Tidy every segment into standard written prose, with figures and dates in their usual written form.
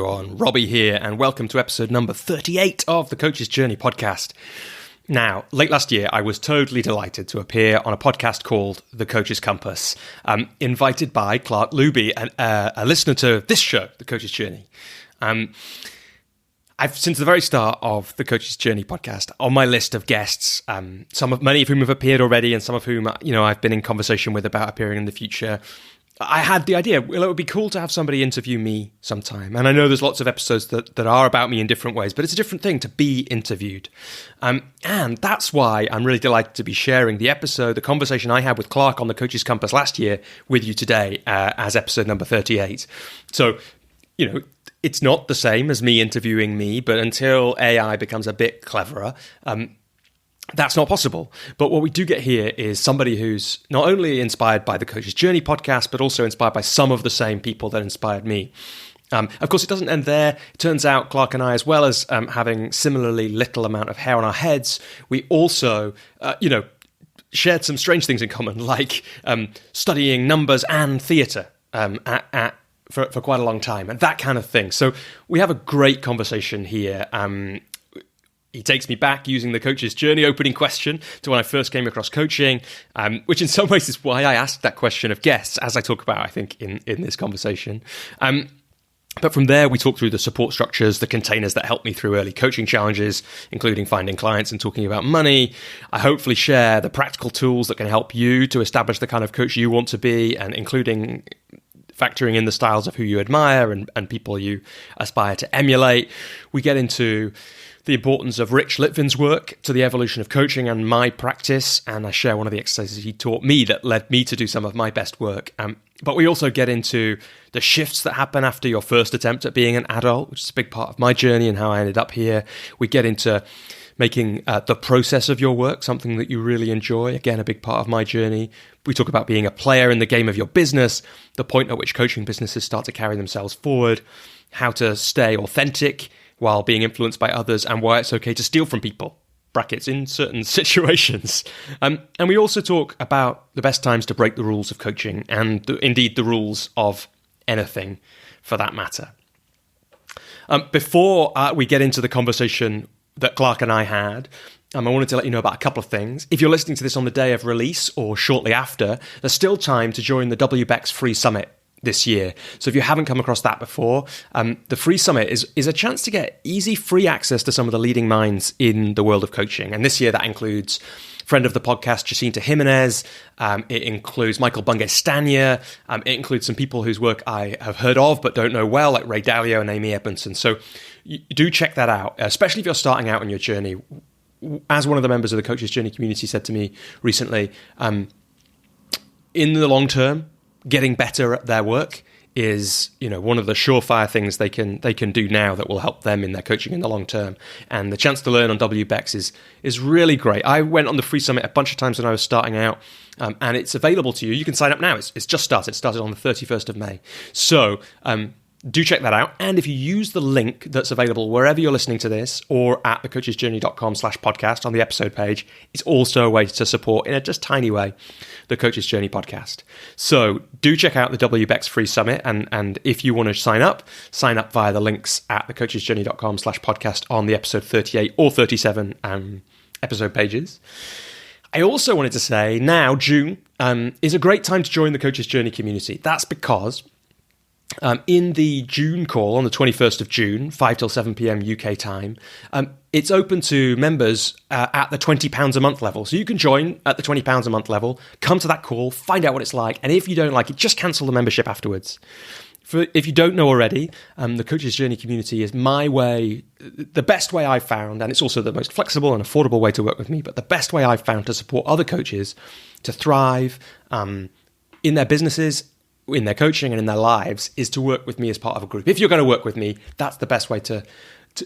everyone, Robbie here, and welcome to episode number 38 of the Coach's Journey podcast. Now, late last year, I was totally delighted to appear on a podcast called The Coach's Compass, invited by Clark Luby, a listener to this show, The Coach's Journey. I've, since the very start of the Coach's Journey podcast, on my list of guests, many of whom have appeared already, and some of whom, I've been in conversation with about appearing in the future. I had the idea, well, it would be cool to have somebody interview me sometime. And I know there's lots of episodes that are about me in different ways, but it's a different thing to be interviewed. And that's why I'm really delighted to be sharing the conversation I had with Clark on the Coach's Compass last year with you today as episode number 38. So, it's not the same as me interviewing me, but until AI becomes a bit cleverer, that's not possible. But what we do get here is somebody who's not only inspired by the Coach's Journey podcast, but also inspired by some of the same people that inspired me. Of course, it doesn't end there. It turns out Clark and I, as well as having similarly little amount of hair on our heads, we also, shared some strange things in common, like studying numbers and theatre for quite a long time, and that kind of thing. So we have a great conversation here. He takes me back using the Coach's Journey opening question to when I first came across coaching, which in some ways is why I asked that question of guests, as I talk about, I think, in this conversation. But from there, we talk through the support structures, the containers that helped me through early coaching challenges, including finding clients and talking about money. I hopefully share the practical tools that can help you to establish the kind of coach you want to be, and including factoring in the styles of who you admire and people you aspire to emulate. We get into the importance of Rich Litvin's work to the evolution of coaching and my practice, and I share one of the exercises he taught me that led me to do some of my best work. But we also get into the shifts that happen after your first attempt at being an adult, which is a big part of my journey and how I ended up here. We get into making the process of your work something that you really enjoy, again, a big part of my journey. We talk about being a player in the game of your business, the point at which coaching businesses start to carry themselves forward, how to stay authentic while being influenced by others, and why it's okay to steal from people, brackets, in certain situations. And we also talk about the best times to break the rules of coaching, and indeed the rules of anything for that matter. Before we get into the conversation that Clark and I had, I wanted to let you know about a couple of things. If you're listening to this on the day of release or shortly after, there's still time to join the WBEX Free Summit this year. So if you haven't come across that before, the Free Summit is a chance to get easy, free access to some of the leading minds in the world of coaching. And this year that includes friend of the podcast, Jacinta Jimenez. It includes Michael Bungay-Stanier. It includes some people whose work I have heard of but don't know well, like Ray Dalio and Amy Edmondson. So you do check that out, especially if you're starting out on your journey. As one of the members of the Coach's Journey community said to me recently, in the long term, getting better at their work is, one of the surefire things they can do now that will help them in their coaching in the long term. And the chance to learn on WBEX is really great. I went on the Free Summit a bunch of times when I was starting out, and it's available to you. You can sign up now. It's just started. It started on the 31st of May. So do check that out. And if you use the link that's available wherever you're listening to this, or at thecoachesjourney.com/podcast on the episode page, it's also a way to support, in a just tiny way, the Coach's Journey podcast. So do check out the WBEX Free Summit. And if you want to sign up via the links at thecoachesjourney.com/podcast on the episode 38 or 37 episode pages. I also wanted to say now, June is a great time to join the Coach's Journey community. That's because in the June call on the 21st of June, 5 till 7 p.m. UK time, it's open to members at the £20 a month level. So you can join at the £20 a month level, come to that call, find out what it's like, and if you don't like it, just cancel the membership afterwards. If you don't know already, the Coach's Journey community is my way, the best way I've found, and it's also the most flexible and affordable way to work with me, but the best way I've found to support other coaches to thrive in their businesses, in their coaching and in their lives, is to work with me as part of a group. If you're going to work with me, that's the best way to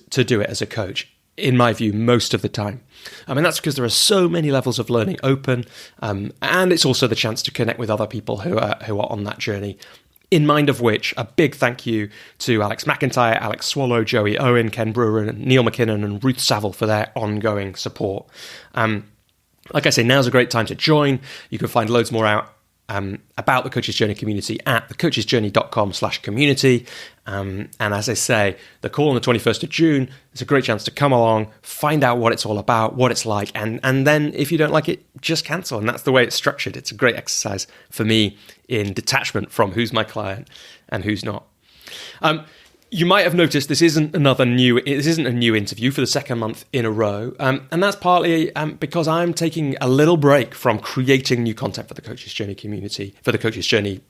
do it as a coach, in my view, most of the time. And that's because there are so many levels of learning open, and it's also the chance to connect with other people who are on that journey. In mind of which, a big thank you to Alex McIntyre, Alex Swallow, Joey Owen, Ken Brewer, and Neil McKinnon, and Ruth Saville for their ongoing support. Like I say, now's a great time to join. You can find loads more out about the Coach's Journey community at thecoachesjourney.com/community. And as I say, the call on the 21st of June is a great chance to come along, find out what it's all about, what it's like, and then if you don't like it, just cancel. And that's the way it's structured. It's a great exercise for me in detachment from who's my client and who's not. You might have noticed this isn't a new interview for the second month in a row, and that's partly because I'm taking a little break from creating new content for the Coach's Journey community, for the Coach's Journey,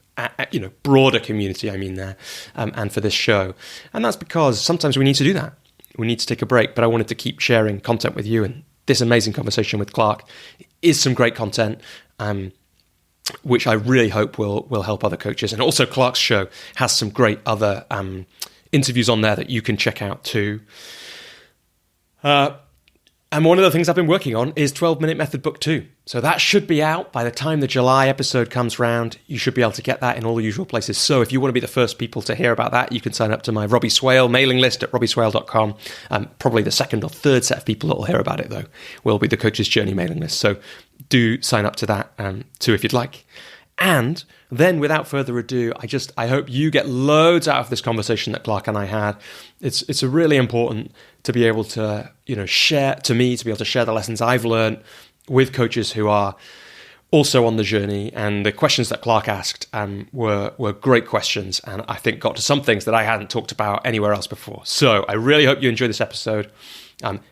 broader community. I mean there, and for this show, and that's because sometimes we need to do that. We need to take a break, but I wanted to keep sharing content with you, and this amazing conversation with Clark is some great content. Which I really hope will help other coaches, and also Clark's show has some great other interviews on there that you can check out too. And one of the things I've been working on is 12-Minute Method Book 2. So that should be out by the time the July episode comes round. You should be able to get that in all the usual places. So if you want to be the first people to hear about that, you can sign up to my Robbie Swale mailing list at robbieswale.com. Probably the second or third set of people that will hear about it, though, will be the Coach's Journey mailing list. So do sign up to that too if you'd like. And then, without further ado, I hope you get loads out of this conversation that Clark and I had. It's a really important to be able to share the lessons I've learned with coaches who are also on the journey. And the questions that Clark asked were great questions, and I think got to some things that I hadn't talked about anywhere else before. So I really hope you enjoy this episode.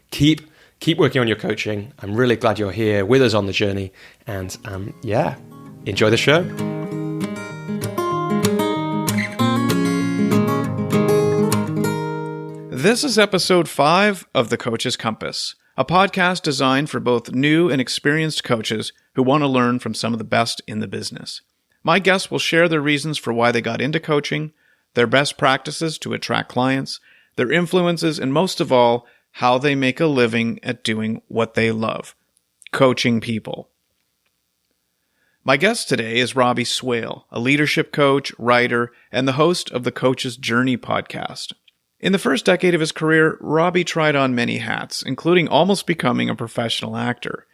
Keep working on your coaching. I'm really glad you're here with us on the journey, and enjoy the show. This is episode 5 of The Coach's Compass, a podcast designed for both new and experienced coaches who want to learn from some of the best in the business. My guests will share their reasons for why they got into coaching, their best practices to attract clients, their influences, and most of all, how they make a living at doing what they love, coaching people. My guest today is Robbie Swale, a leadership coach, writer, and the host of the Coach's Journey podcast. In the first decade of his career, Robbie tried on many hats, including almost becoming a professional actor.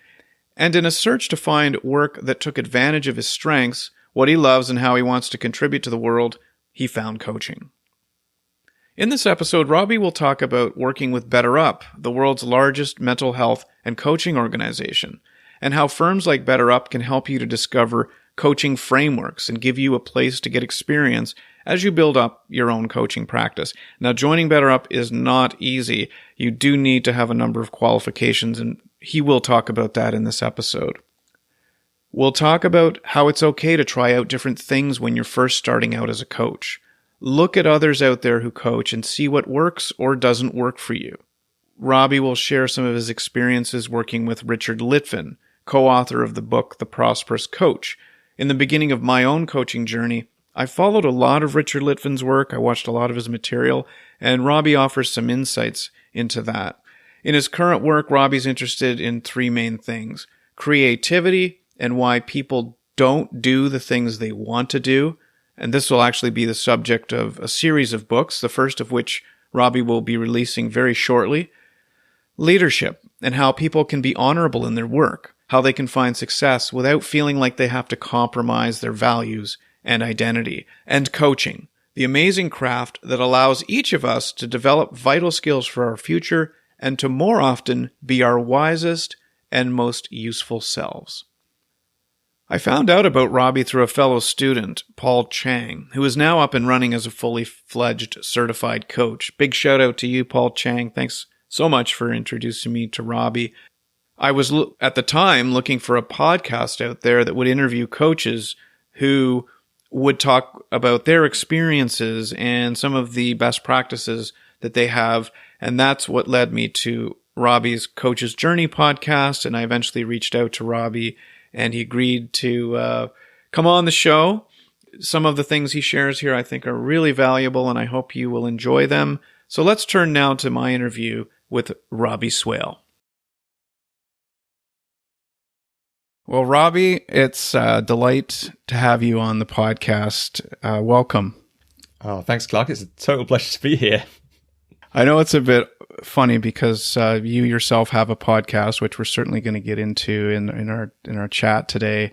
And in a search to find work that took advantage of his strengths, what he loves, and how he wants to contribute to the world, he found coaching. In this episode, Robbie will talk about working with BetterUp, the world's largest mental health and coaching organization, and how firms like BetterUp can help you to discover coaching frameworks and give you a place to get experience as you build up your own coaching practice. Now, joining BetterUp is not easy. You do need to have a number of qualifications, and he will talk about that in this episode. We'll talk about how it's okay to try out different things when you're first starting out as a coach. Look at others out there who coach and see what works or doesn't work for you. Robbie will share some of his experiences working with Richard Litvin, co-author of the book The Prosperous Coach. In the beginning of my own coaching journey, I followed a lot of Richard Litvin's work, I watched a lot of his material, and Robbie offers some insights into that. In his current work, Robbie's interested in 3 main things: creativity and why people don't do the things they want to do, and this will actually be the subject of a series of books, the first of which Robbie will be releasing very shortly. Leadership, and how people can be honorable in their work, how they can find success without feeling like they have to compromise their values and identity. And coaching, the amazing craft that allows each of us to develop vital skills for our future and to more often be our wisest and most useful selves. I found out about Robbie through a fellow student, Paul Chang, who is now up and running as a fully fledged certified coach. Big shout out to you, Paul Chang. Thanks so much for introducing me to Robbie. I was at the time looking for a podcast out there that would interview coaches who would talk about their experiences and some of the best practices that they have. And that's what led me to Robbie's Coach's Journey podcast. And I eventually reached out to Robbie, and he agreed to come on the show. Some of the things he shares here I think are really valuable, and I hope you will enjoy them. So let's turn now to my interview with Robbie Swale. Well, Robbie, it's a delight to have you on the podcast. Welcome. Oh, thanks, Clark. It's a total pleasure to be here. I know it's a bit funny because you yourself have a podcast, which we're certainly going to get into in our chat today.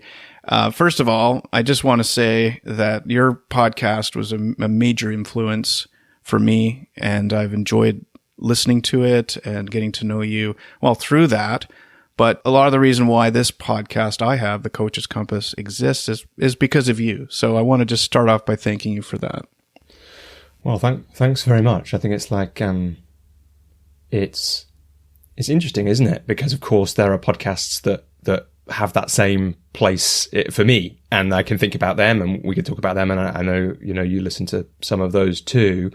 First of all, I just want to say that your podcast was a major influence for me, and I've enjoyed listening to it and getting to know you, well, through that. But a lot of the reason why this podcast I have, The Coach's Compass, exists is because of you. So I want to just start off by thanking you for that. Well, thanks very much. I think it's like, it's interesting, isn't it? Because of course there are podcasts that have that same place for me, and I can think about them, and we can talk about them. And I know, you listen to some of those too,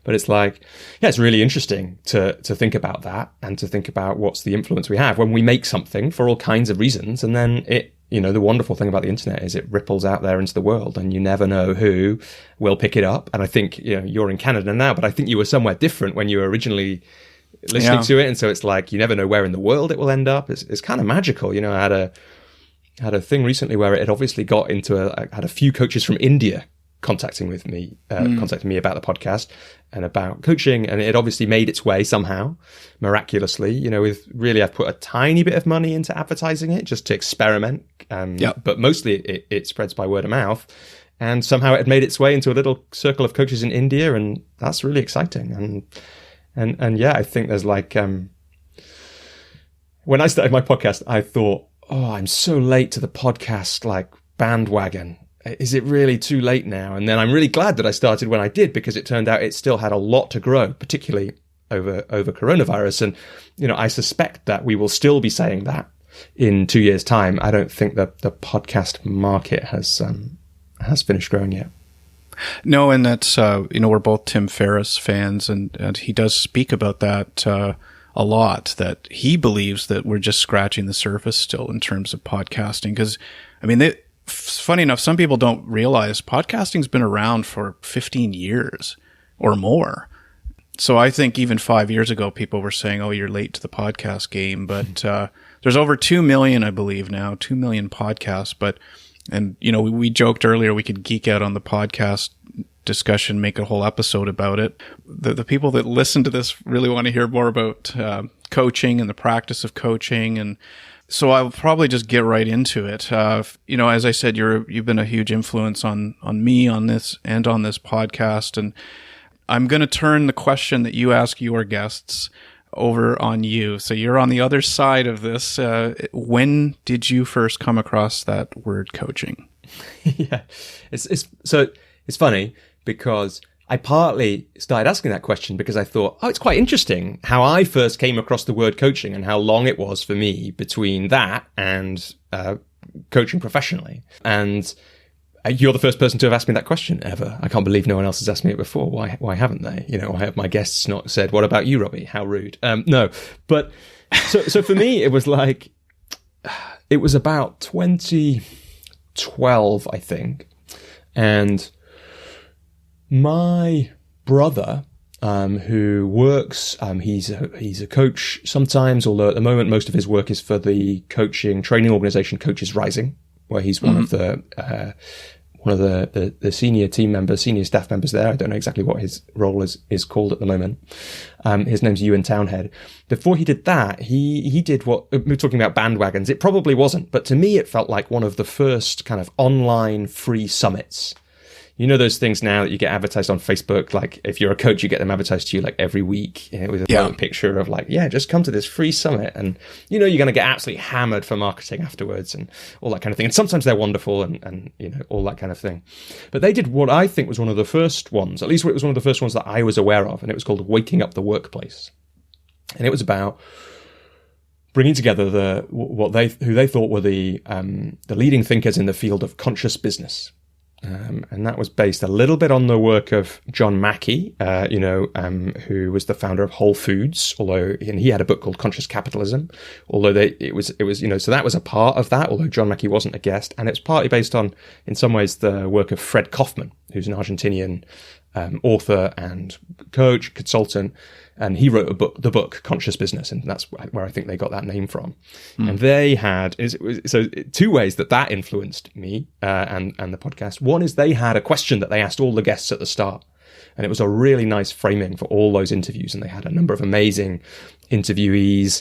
but it's like, yeah, it's really interesting to think about that and to think about what's the influence we have when we make something for all kinds of reasons. And then the wonderful thing about the internet is it ripples out there into the world, and you never know who will pick it up. And I think, you're in Canada now, but I think you were somewhere different when you were originally listening to it, and so it's like you never know where in the world it will end up. It's kind of magical. I had a thing recently where it had obviously got into I had a few coaches from India contacting me about the podcast and about coaching, and it obviously made its way somehow miraculously. I've put a tiny bit of money into advertising it just to experiment, but mostly it spreads by word of mouth. And somehow it had made its way into a little circle of coaches in India, and that's really exciting. And yeah, I think there's like, when I started my podcast, I thought, I'm so late to the podcast, like, bandwagon. Is it really too late now? And then I'm really glad that I started when I did, because it turned out it still had a lot to grow, particularly over coronavirus. And, I suspect that we will still be saying that in 2 years' time. I don't think that the podcast market has finished growing yet. No, and that's, we're both Tim Ferriss fans, and he does speak about that a lot, that he believes that we're just scratching the surface still in terms of podcasting. Because, funny enough, some people don't realize podcasting's been around for 15 years or more. So I think even 5 years ago, people were saying, you're late to the podcast game. But there's over 2 million, I believe now, 2 million podcasts. And, we joked earlier we could geek out on the podcast discussion, make a whole episode about it. The people that listen to this really want to hear more about coaching and the practice of coaching. And so I'll probably just get right into it. As I said, you've been a huge influence on me on this and on this podcast. And I'm going to turn the question that you ask your guests over on you. So you're on the other side of this. When did you first come across that word coaching? Yeah, it's funny because I partly started asking that question because I thought, it's quite interesting how I first came across the word coaching and how long it was for me between that and coaching professionally. And you're the first person to have asked me that question ever. I can't believe no one else has asked me it before. Why haven't they? Why have my guests not said, "What about you, Robbie?" How rude. No, but so for me, it was like, it was about 2012, I think. And my brother, who works, he's a coach sometimes, although at the moment, most of his work is for the coaching training organization Coaches Rising, where he's one of the senior team members, senior staff members there. I don't know exactly what his role is called at the moment. His name's Ewan Townhead. Before he did that, he did what, we're talking about bandwagons. It probably wasn't, but to me, it felt like one of the first kind of online free summits. Those things now that you get advertised on Facebook, like if you're a coach, you get them advertised to you like every week with a picture of like, just come to this free summit. And, you're going to get absolutely hammered for marketing afterwards and all that kind of thing. And sometimes they're wonderful and all that kind of thing. But they did what I think was one of the first ones, at least it was one of the first ones that I was aware of. And it was called Waking Up the Workplace. And it was about bringing together who they thought were the leading thinkers in the field of conscious business. And that was based a little bit on the work of John Mackey, who was the founder of Whole Foods, and he had a book called Conscious Capitalism, so that was a part of that, although John Mackey wasn't a guest. And it's partly based on, in some ways, the work of Fred Kaufman, who's an Argentinian author and coach, consultant. And he wrote the book Conscious Business, and that's where I think they got that name from. And they had two ways that influenced me and the podcast. One is they had a question that they asked all the guests at the start, and it was a really nice framing for all those interviews. And they had a number of amazing interviewees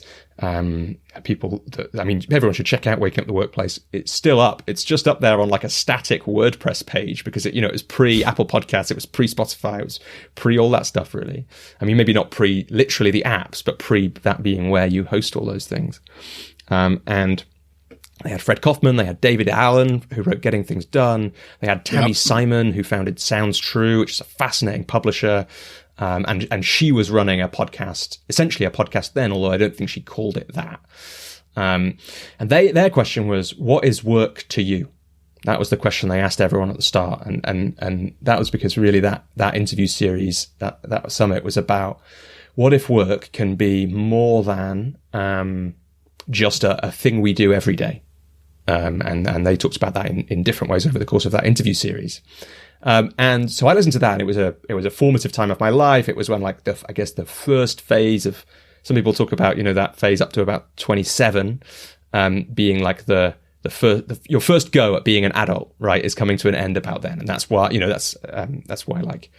People that, I mean, everyone should check out Waking Up the Workplace. It's still up. It's just up there on like a static WordPress page because it was pre Apple Podcasts, it was pre Spotify, it was pre all that stuff, really. I mean, maybe not pre literally the apps, but pre that being where you host all those things. And they had Fred Kaufman, they had David Allen, who wrote Getting Things Done. They had Tammy Simon, who founded Sounds True, which is a fascinating publisher. And she was running a podcast, essentially a podcast then, although I don't think she called it that. And their question was, what is work to you? That was the question they asked everyone at the start. And that was because really that interview series, that summit was about what if work can be more than just a thing we do every day. And they talked about that in different ways over the course of that interview series. And so I listened to that, and it was a formative time of my life. It was when, like, I guess the first phase of, some people talk about, that phase up to about 27, being like your first go at being an adult, right, is coming to an end about then. And that's why, that's why, like,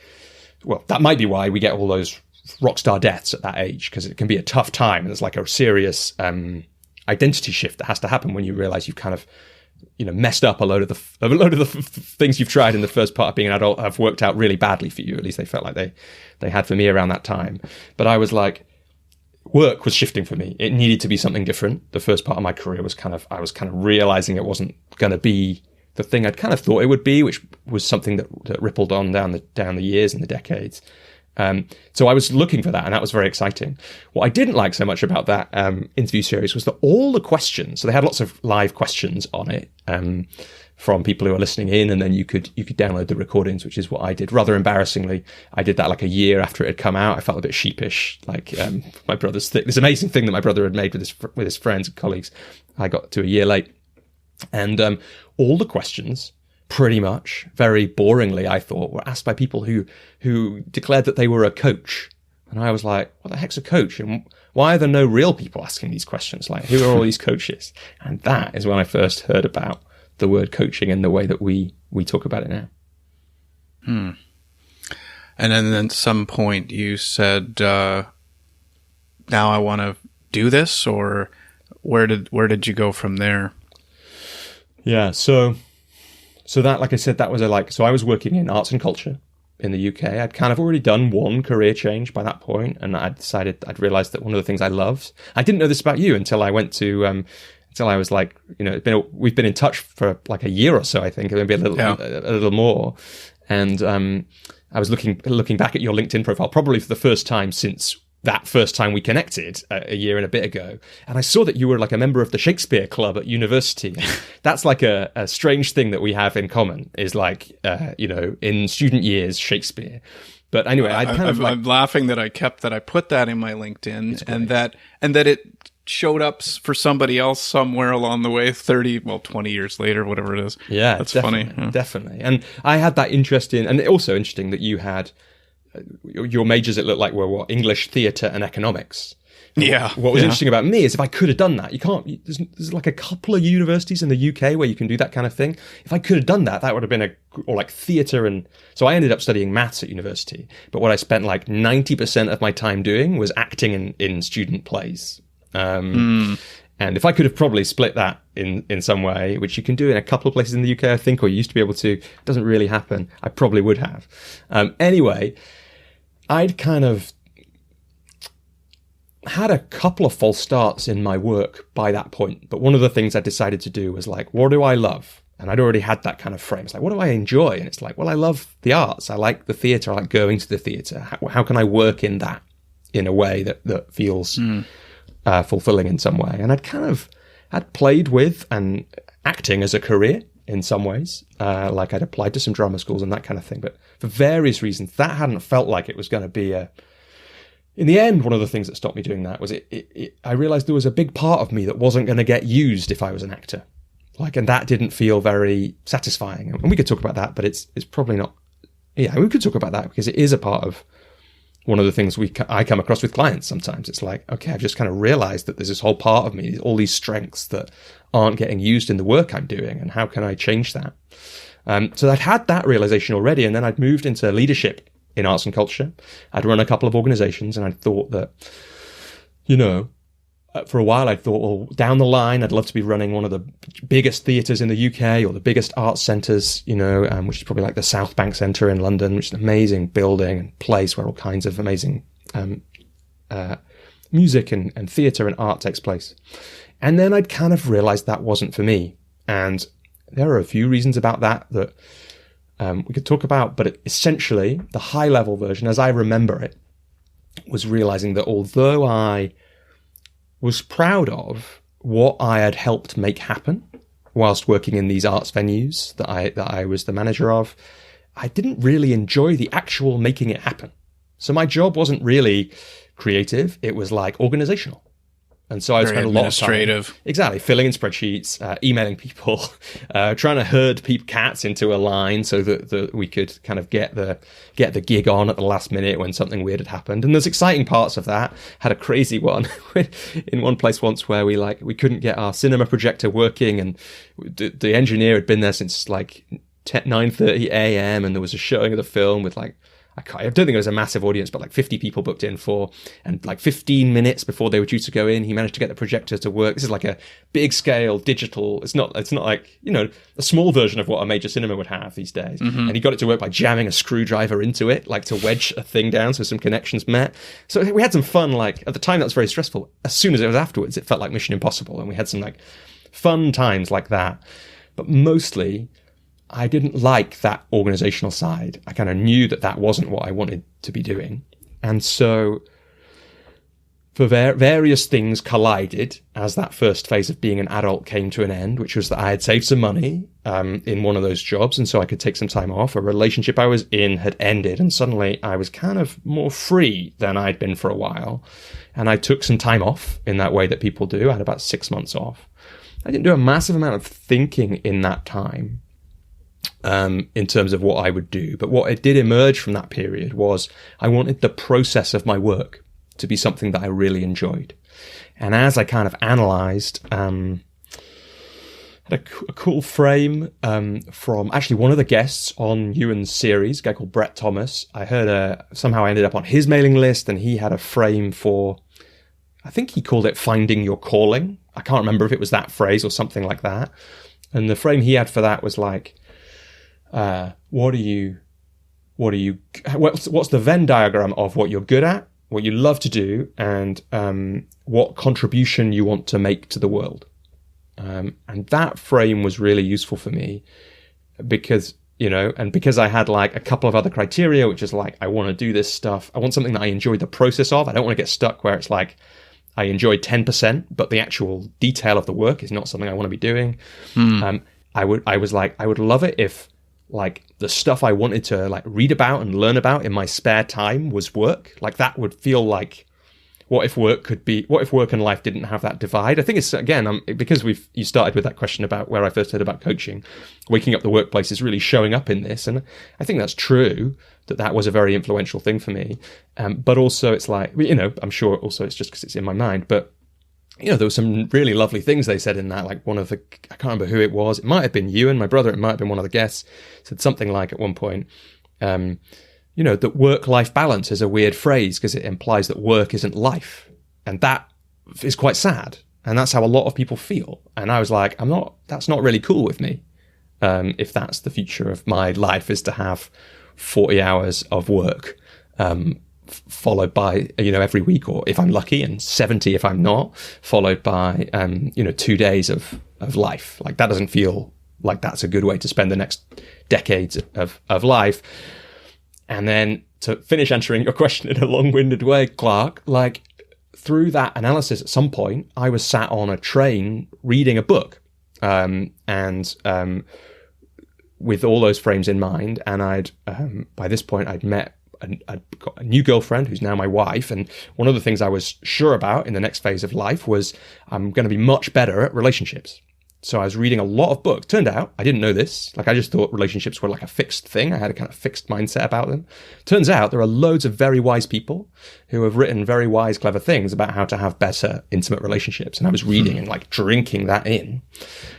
well, that might be why we get all those rock star deaths at that age, because it can be a tough time. And there's like a serious, identity shift that has to happen when you realize you've kind of, messed up a load of the things you've tried in the first part of being an adult have worked out really badly for you. At least they felt like they had for me around that time. But I was like, work was shifting for me. It needed to be something different. The first part of my career was I was realizing it wasn't going to be the thing I'd kind of thought it would be, which was something that rippled on down the years and the decades. So I was looking for that, and that was very exciting. What I didn't like so much about that interview series was that all the questions, so they had lots of live questions on it from people who are listening in, and then you could download the recordings, which is what I did. Rather embarrassingly, I did that like a year after it had come out. I felt a bit sheepish, like my brother's this amazing thing that my brother had made with his friends and colleagues. I got to a year late, and all the questions, pretty much, very boringly, I thought, were asked by people who declared that they were a coach. And I was like, what the heck's a coach? And why are there no real people asking these questions? Like, who are all these coaches? And that is when I first heard about the word coaching and the way that we talk about it now. And then at some point you said, now I want to do this, or where did you go from there? Yeah, so that, like I said, that was so I was working in arts and culture in the UK. I'd kind of already done one career change by that point, and I'd realized that one of the things I loved, I didn't know this about you until I went to, until I was like, we've been in touch for like a year or so, I think, maybe a little more. And I was looking back at your LinkedIn profile, probably for the first time since that first time we connected a year and a bit ago. And I saw that you were like a member of the Shakespeare Club at university. That's like a strange thing that we have in common, is like, in student years, Shakespeare. But anyway, I'm laughing that I put that in my LinkedIn, and that it showed up for somebody else somewhere along the way 20 years later, whatever it is. Yeah, that's funny. Yeah. Definitely. And I had that interest in, and also interesting that you had your majors, it looked like, were what, English, theatre and economics. Yeah. What was interesting about me is if I could have done that, you can't, there's like a couple of universities in the UK where you can do that kind of thing. If I could have done that, that would have been or like theatre. And so I ended up studying maths at university, but what I spent like 90% of my time doing was acting in student plays. And if I could have probably split that in some way, which you can do in a couple of places in the UK, I think, or you used to be able to, it doesn't really happen. I probably would have. Anyway, I'd kind of had a couple of false starts in my work by that point. But one of the things I decided to do was like, what do I love? And I'd already had that kind of frame. It's like, what do I enjoy? And it's like, well, I love the arts. I like the theatre. I like going to the theatre. How can I work in that in a way that feels fulfilling in some way? And I'd played with and acting as a career in some ways. Like I'd applied to some drama schools and that kind of thing. But for various reasons, that hadn't felt like it was going to be in the end, one of the things that stopped me doing that was I realized there was a big part of me that wasn't going to get used if I was an actor. And that didn't feel very satisfying. And we could talk about that, but it's probably not. Yeah, we could talk about that because it is a part of one of the things I come across with clients sometimes. It's like, okay, I've just kind of realized that there's this whole part of me, all these strengths that aren't getting used in the work I'm doing, and how can I change that? So I'd had that realization already, and then I'd moved into leadership in arts and culture. I'd run a couple of organizations, and I thought that, for a while, I thought, well, down the line, I'd love to be running one of the biggest theatres in the UK or the biggest arts centres, which is probably like the South Bank Centre in London, which is an amazing building and place where all kinds of amazing music and theatre and art takes place. And then I'd kind of realised that wasn't for me. And there are a few reasons about that we could talk about, but essentially, the high-level version, as I remember it, was realising that although I was proud of what I had helped make happen whilst working in these arts venues that I was the manager of, I didn't really enjoy the actual making it happen. So my job wasn't really creative, it was like organizational. And so I spent a lot of time exactly filling in spreadsheets, emailing people, trying to herd cats into a line so that we could kind of get the gig on at the last minute when something weird had happened. And there's exciting parts of that. Had a crazy one in one place once where we couldn't get our cinema projector working, and the engineer had been there since like 9:30 a.m. and there was a showing of the film with I don't think it was a massive audience, but like 50 people booked in for, and like 15 minutes before they were due to go in, he managed to get the projector to work. This is like a big scale digital. It's not like, a small version of what a major cinema would have these days. Mm-hmm. And he got it to work by jamming a screwdriver into it, like to wedge a thing down so some connections met. So we had some fun, like at the time that was very stressful. As soon as it was afterwards, it felt like Mission Impossible. And we had some like fun times like that. But mostly, I didn't like that organizational side. I kind of knew that wasn't what I wanted to be doing. And so for various things collided as that first phase of being an adult came to an end, which was that I had saved some money in one of those jobs, and so I could take some time off. A relationship I was in had ended, and suddenly I was kind of more free than I'd been for a while. And I took some time off in that way that people do. I had about 6 months off. I didn't do a massive amount of thinking in that time. In terms of what I would do. But what it did emerge from that period was I wanted the process of my work to be something that I really enjoyed. And as I kind of analysed, had a cool frame from actually one of the guests on Ewan's series, a guy called Brett Thomas. I heard somehow I ended up on his mailing list, and he had a frame for, I think he called it Finding Your Calling. I can't remember if it was that phrase or something like that. And the frame he had for that was like, what's the Venn diagram of what you're good at, what you love to do, and what contribution you want to make to the world. And that frame was really useful for me because, and because I had like a couple of other criteria, which is like, I want to do this stuff. I want something that I enjoy the process of. I don't want to get stuck where it's like, I enjoy 10%, but the actual detail of the work is not something I want to be doing. I would love it if, like, the stuff I wanted to like read about and learn about in my spare time was work. Like, that would feel like, what if work and life didn't have that divide? I think it's, again, because you started with that question about where I first heard about coaching, waking up the workplace is really showing up in this. And I think that's true, that was a very influential thing for me. But also it's like, I'm sure also it's just because it's in my mind, but there were some really lovely things they said in that. Like I can't remember who it was. It might have been you and my brother. It might have been one of the guests. Said something like at one point, that work-life balance is a weird phrase because it implies that work isn't life. And that is quite sad. And that's how a lot of people feel. And I was like, that's not really cool with me. If that's the future of my life, is to have 40 hours of work, followed by, every week, or if I'm lucky, and 70 if I'm not, followed by, 2 days of life. Like, that doesn't feel like that's a good way to spend the next decades of life. And then to finish answering your question in a long-winded way, Clark, like, through that analysis at some point, I was sat on a train reading a book, and with all those frames in mind. And by this point, I'd met I'd got a new girlfriend who's now my wife, and one of the things I was sure about in the next phase of life was I'm going to be much better at relationships. So I was reading a lot of books. Turned out I didn't know this. Like, I just thought relationships were like a fixed thing. I had a kind of fixed mindset about them. Turns out there are loads of very wise people who have written very wise, clever things about how to have better intimate relationships. And I was reading and like drinking that in.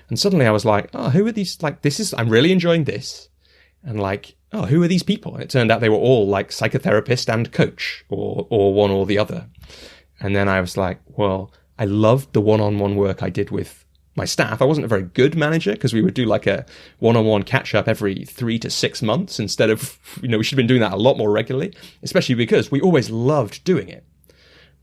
And suddenly I was like, oh, who are these? Like, I'm really enjoying this. And like, oh, who are these people? And it turned out they were all like psychotherapist and coach, or one or the other. And then I was like, well, I loved the one-on-one work I did with my staff. I wasn't a very good manager because we would do like a one-on-one catch-up every 3 to 6 months instead of, we should have been doing that a lot more regularly, especially because we always loved doing it.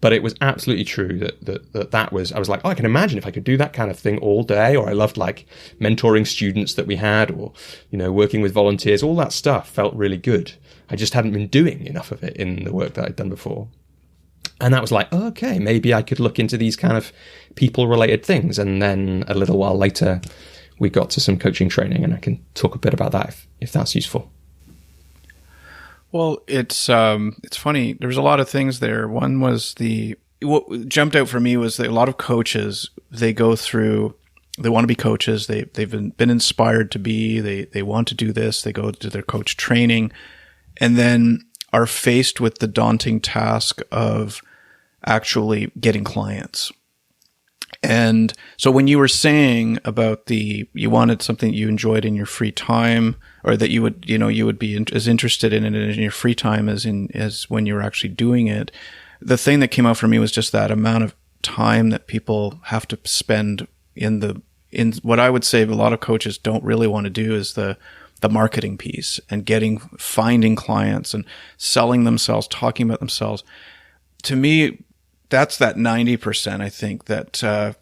But it was absolutely true that was, I was like, oh, I can imagine if I could do that kind of thing all day. Or I loved like mentoring students that we had, or, working with volunteers. All that stuff felt really good. I just hadn't been doing enough of it in the work that I'd done before. And that was like, oh, okay, maybe I could look into these kind of people-related things. And then a little while later, we got to some coaching training, and I can talk a bit about that if that's useful. Well, it's funny. There was a lot of things there. One was what jumped out for me was that a lot of coaches, they go through, they want to be coaches. They've been inspired to be, they want to do this. They go to their coach training and then are faced with the daunting task of actually getting clients. And so when you were saying about you wanted something that you enjoyed in your free time, or that you would be as interested in it in your free time as when you were actually doing it, the thing that came out for me was just that amount of time that people have to spend in what I would say a lot of coaches don't really want to do is the marketing piece and finding clients and selling themselves, talking about themselves. To me, that's that 90%. I think that a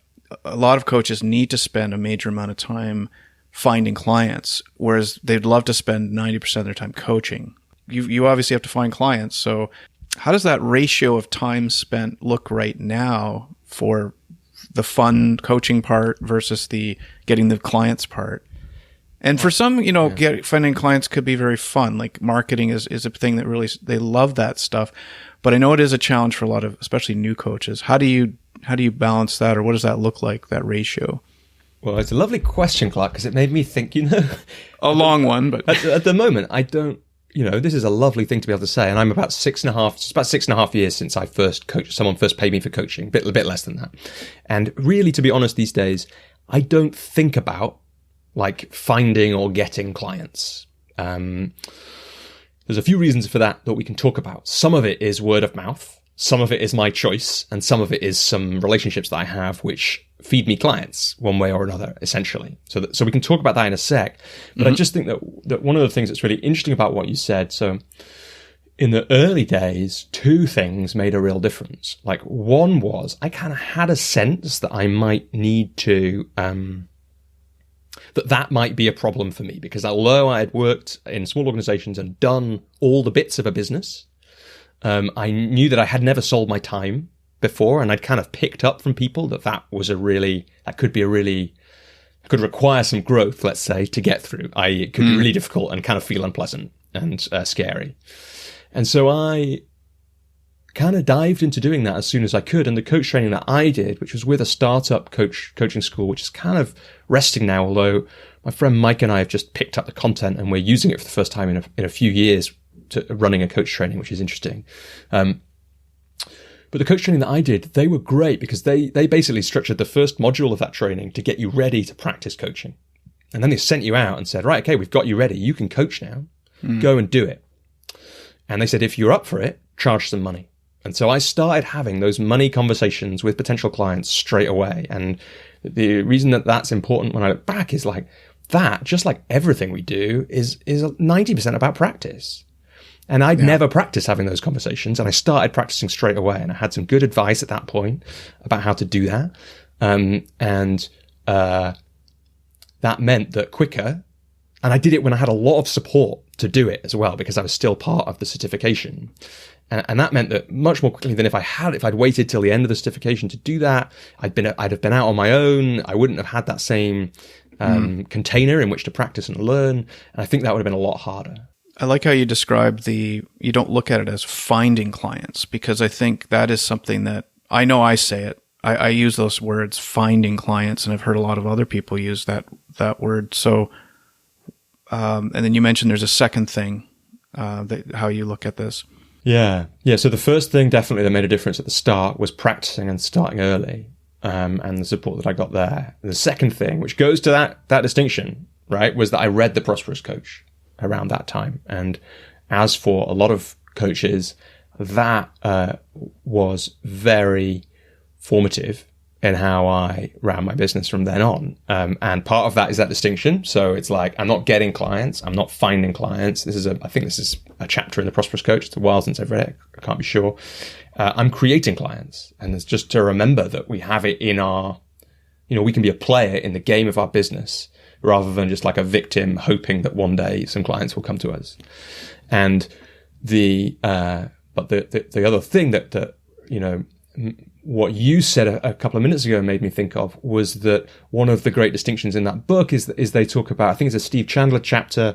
lot of coaches need to spend a major amount of time finding clients, whereas they'd love to spend 90% of their time coaching. You obviously have to find clients. So how does that ratio of time spent look right now for the fun coaching part versus the getting the clients part? And for some, finding clients could be very fun. Like marketing is a thing that really, they love that stuff. But I know it is a challenge for a lot of, especially new coaches. How do you balance that, or what does that look like, that ratio? Well, it's a lovely question, Clark, because it made me think, a long one, but at the moment, I don't, this is a lovely thing to be able to say. And I'm about 6.5 years since I first coached, someone first paid me for coaching, a bit less than that. And really, to be honest, these days, I don't think about like finding or getting clients. There's a few reasons for that we can talk about. Some of it is word of mouth. Some of it is my choice. And some of it is some relationships that I have which feed me clients one way or another, essentially. So we can talk about that in a sec. But I just think that one of the things that's really interesting about what you said, so in the early days, two things made a real difference. Like one was I kind of had a sense that I might need to, that might be a problem for me, because although I had worked in small organizations and done all the bits of a business, I knew that I had never sold my time before, and I'd kind of picked up from people that could require some growth, let's say, to get through. It could be really difficult and kind of feel unpleasant and scary. And so I kind of dived into doing that as soon as I could. And the coach training that I did, which was with a startup coaching school, which is kind of resting now, although my friend Mike and I have just picked up the content and we're using it for the first time in a few years to running a coach training, which is interesting. But the coach training that I did, they were great because they basically structured the first module of that training to get you ready to practice coaching. And then they sent you out and said, right, okay, we've got you ready. You can coach now. Go and do it. And they said, if you're up for it, charge some money. And so I started having those money conversations with potential clients straight away. And the reason that that's important when I look back is like that, just like everything we do, is 90% about practice. And I'd never practiced having those conversations, and I started practicing straight away. And I had some good advice at that point about how to do that. That meant that quicker, and I did it when I had a lot of support to do it as well, because I was still part of the certification. And that meant that much more quickly than if I'd waited till the end of the certification to do that, I'd have been out on my own. I wouldn't have had that same container in which to practice and learn. And I think that would have been a lot harder. I like how you described you don't look at it as finding clients, because I think that is something that I know I say it. I use those words, finding clients, and I've heard a lot of other people use that word. So, and then you mentioned there's a second thing, how you look at this. Yeah. So the first thing definitely that made a difference at the start was practicing and starting early, and the support that I got there. And the second thing, which goes to that distinction, right, was that I read The Prosperous Coach around that time. And as for a lot of coaches, that was very formative in how I ran my business from then on. And part of that is that distinction. So it's like, I'm not getting clients. I'm not finding clients. I think this is a chapter in The Prosperous Coach. It's a while since I've read it. I can't be sure. I'm creating clients. And it's just to remember that we have it in our, we can be a player in the game of our business rather than just like a victim hoping that one day some clients will come to us. And but the other thing that what you said a couple of minutes ago made me think of was that one of the great distinctions in that book is they talk about, I think it's a Steve Chandler chapter,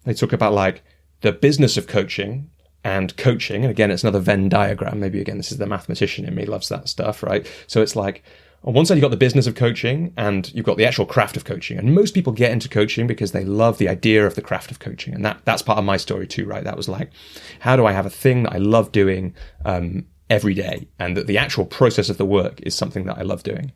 they talk about like the business of coaching and coaching. And again, it's another Venn diagram. Maybe again, this is the mathematician in me, loves that stuff, right? So it's like, on one side, you've got the business of coaching and you've got the actual craft of coaching. And most people get into coaching because they love the idea of the craft of coaching. And that's part of my story too, right? That was like, how do I have a thing that I love doing every day, and that the actual process of the work is something that I love doing?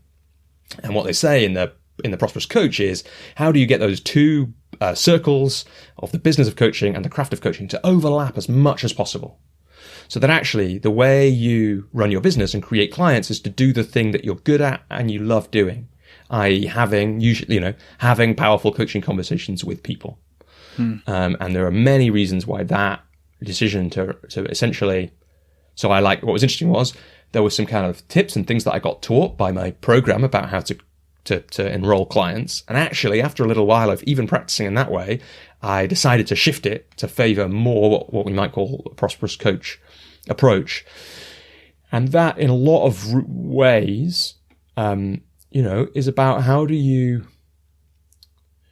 And what they say in the Prosperous Coach is, how do you get those two circles of the business of coaching and the craft of coaching to overlap as much as possible? So that actually the way you run your business and create clients is to do the thing that you're good at and you love doing, i.e. having powerful coaching conversations with people. And there are many reasons why that decision to essentially, so what was interesting was there was some kind of tips and things that I got taught by my program about how to enroll clients. And actually, after a little while of even practicing in that way, I decided to shift it to favor more what we might call a prosperous coach approach. And that in a lot of ways, is about how do you,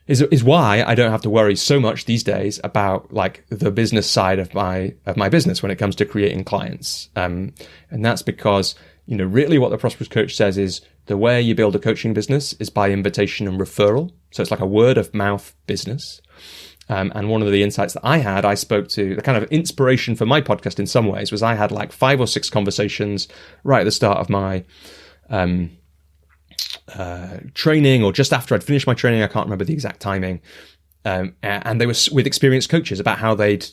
is why I don't have to worry so much these days about like the business side of my business when it comes to creating clients. And that's because, really what the Prosperous Coach says is the way you build a coaching business is by invitation and referral. So it's like a word of mouth business. And one of the insights that I spoke to, the kind of inspiration for my podcast in some ways was I had like 5 or 6 conversations right at the start of my training, or just after I'd finished my training. I can't remember the exact timing. And they were with experienced coaches about how they'd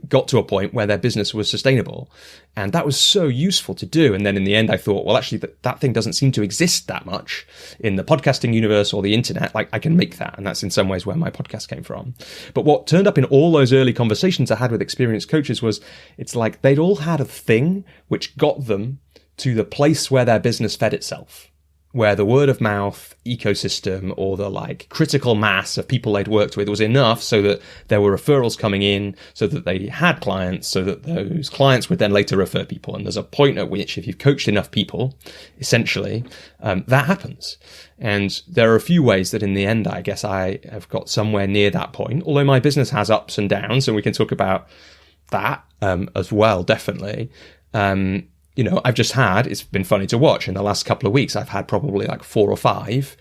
got to a point where their business was sustainable. And that was so useful to do. And then in the end, I thought, well, actually, that thing doesn't seem to exist that much in the podcasting universe or the internet. Like, I can make that. And that's in some ways where my podcast came from. But what turned up in all those early conversations I had with experienced coaches was, it's like they'd all had a thing which got them to the place where their business fed itself, where the word of mouth ecosystem or the like critical mass of people they'd worked with was enough so that there were referrals coming in, so that they had clients, so that those clients would then later refer people. And there's a point at which, if you've coached enough people, essentially, that happens. And there are a few ways that in the end, I guess I have got somewhere near that point, although my business has ups and downs, and we can talk about that as well, definitely. It's been funny to watch in the last couple of weeks, I've had probably like 4 or 5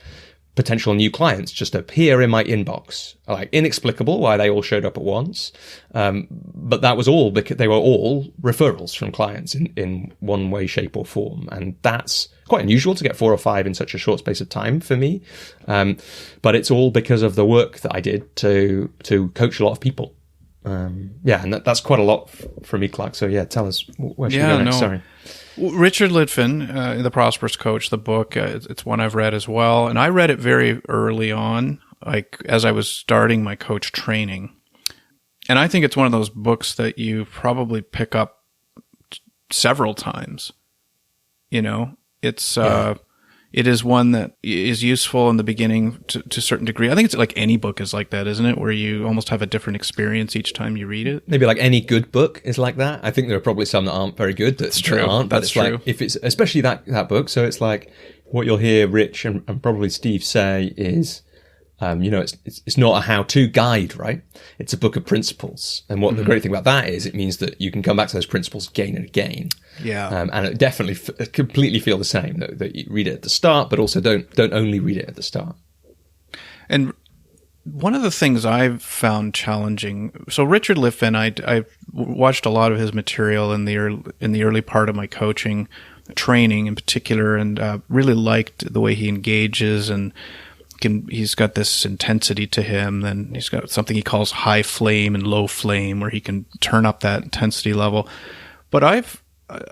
potential new clients just appear in my inbox, like inexplicable why they all showed up at once. But that was all because they were all referrals from clients in one way, shape or form. And that's quite unusual to get 4 or 5 in such a short space of time for me. But it's all because of the work that I did to coach a lot of people. And that's quite a lot for me, Clark. So tell us, where should we go next? Sorry. Richard Litvin, The Prosperous Coach, the book, it's one I've read as well. And I read it very early on, like as I was starting my coach training. And I think it's one of those books that you probably pick up several times. It is one that is useful in the beginning to a certain degree. I think it's like any book is like that, isn't it? Where you almost have a different experience each time you read it. Maybe like any good book is like that. I think there are probably some that aren't very good. That's true. That's true. Like, if it's especially that book. So it's like what you'll hear Rich and probably Steve say is, it's not a how-to guide, right? It's a book of principles. And what the great thing about that is, it means that you can come back to those principles again and again. Yeah. And it definitely completely feel the same, that you read it at the start, but also don't only read it at the start. And one of the things I've found challenging, so Richard Litvin, I watched a lot of his material in the early part of my coaching training in particular, and really liked the way he engages, and he's got this intensity to him. Then he's got something he calls high flame and low flame, where he can turn up that intensity level. But I've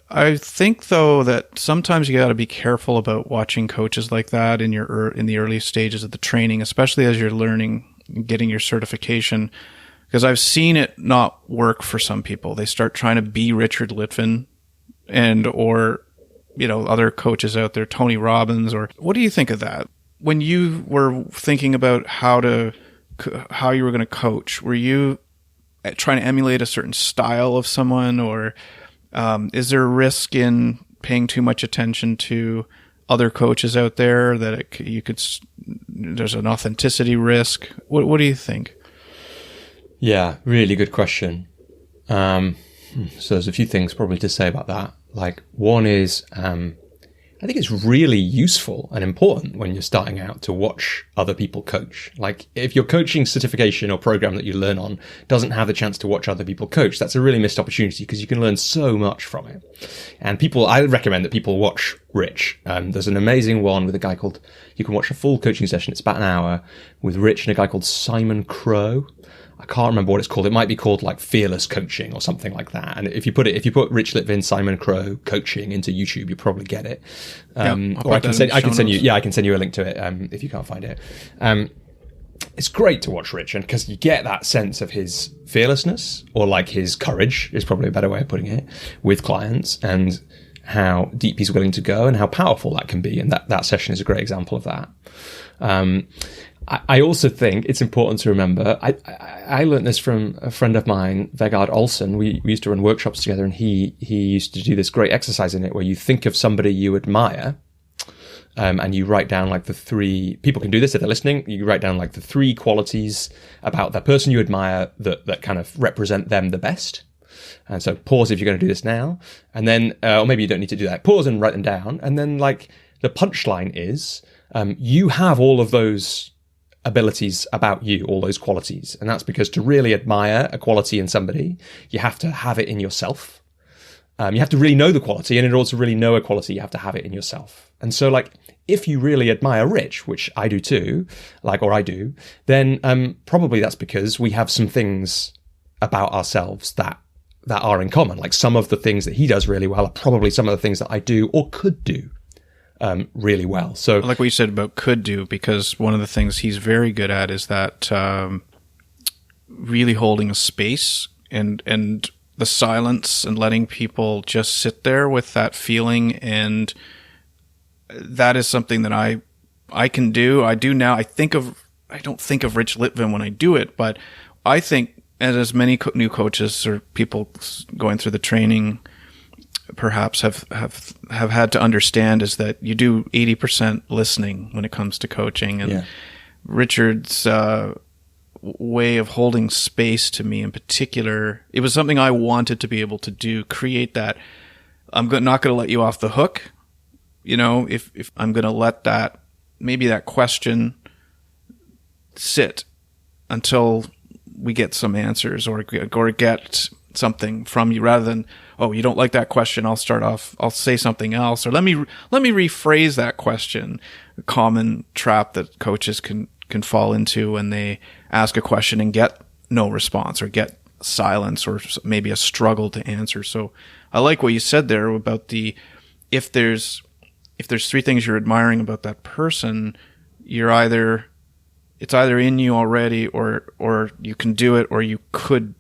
I think though that sometimes you got to be careful about watching coaches like that in the early stages of the training, especially as you're learning, getting your certification, because I've seen it not work for some people. They start trying to be Richard Litvin or other coaches out there, Tony Robbins, or what do you think of that? When you were thinking about how you were going to coach, were you trying to emulate a certain style of someone, or is there a risk in paying too much attention to other coaches out there that there's an authenticity risk? What do you think? Yeah, really good question. So there's a few things probably to say about that. Like, one is, I think it's really useful and important when you're starting out to watch other people coach. Like, if your coaching certification or program that you learn on doesn't have the chance to watch other people coach, that's a really missed opportunity, because you can learn so much from it. And I recommend that people watch Rich. There's an amazing one with a guy called, you can watch a full coaching session. It's about an hour with Rich and a guy called Simon Crow. I can't remember what it's called. It might be called like Fearless Coaching or something like that. And if you put Rich Litvin, Simon Crow coaching into YouTube, you probably get it. Or I can send you a link to it if you can't find it. It's great to watch Rich, and because you get that sense of his fearlessness, or like his courage is probably a better way of putting it, with clients, and how deep he's willing to go and how powerful that can be. And that session is a great example of that. I also think it's important to remember, I learned this from a friend of mine, Vegard Olsen. We used to run workshops together, and he used to do this great exercise in it where you think of somebody you admire, and you write down like the three, people can do this if they're listening, you write down like the three qualities about the person you admire that kind of represent them the best. And so pause if you're going to do this now, and then, or maybe you don't need to do that. Pause and write them down. And then like the punchline is, you have all of those abilities about you, all those qualities. And that's because to really admire a quality in somebody, you have to have it in yourself. You have to really know the quality, and in order to really know a quality, you have to have it in yourself. And so like, if you really admire Rich, which I do too, or I do, then probably that's because we have some things about ourselves that are in common. Like, some of the things that he does really well are probably some of the things that I do or could do really well. So, I like what you said about could do, because one of the things he's very good at is that really holding a space and the silence, and letting people just sit there with that feeling. And that is something that I can do. I do now. I don't think of Rich Litvin when I do it, but I think, as many new coaches or people going through the training perhaps have had to understand, is that you do 80% listening when it comes to coaching. And Richard's way of holding space, to me in particular, it was something I wanted to be able to do, create that. I'm not going to let you off the hook. If I'm going to let maybe that question sit until we get some answers or get something from you, rather than, oh, you don't like that question, I'll say something else, or let me rephrase that question. A common trap that coaches can fall into when they ask a question and get no response, or get silence, or maybe a struggle to answer. So I like what you said there about if there's three things you're admiring about that person, it's either in you already, or you can do it, or you could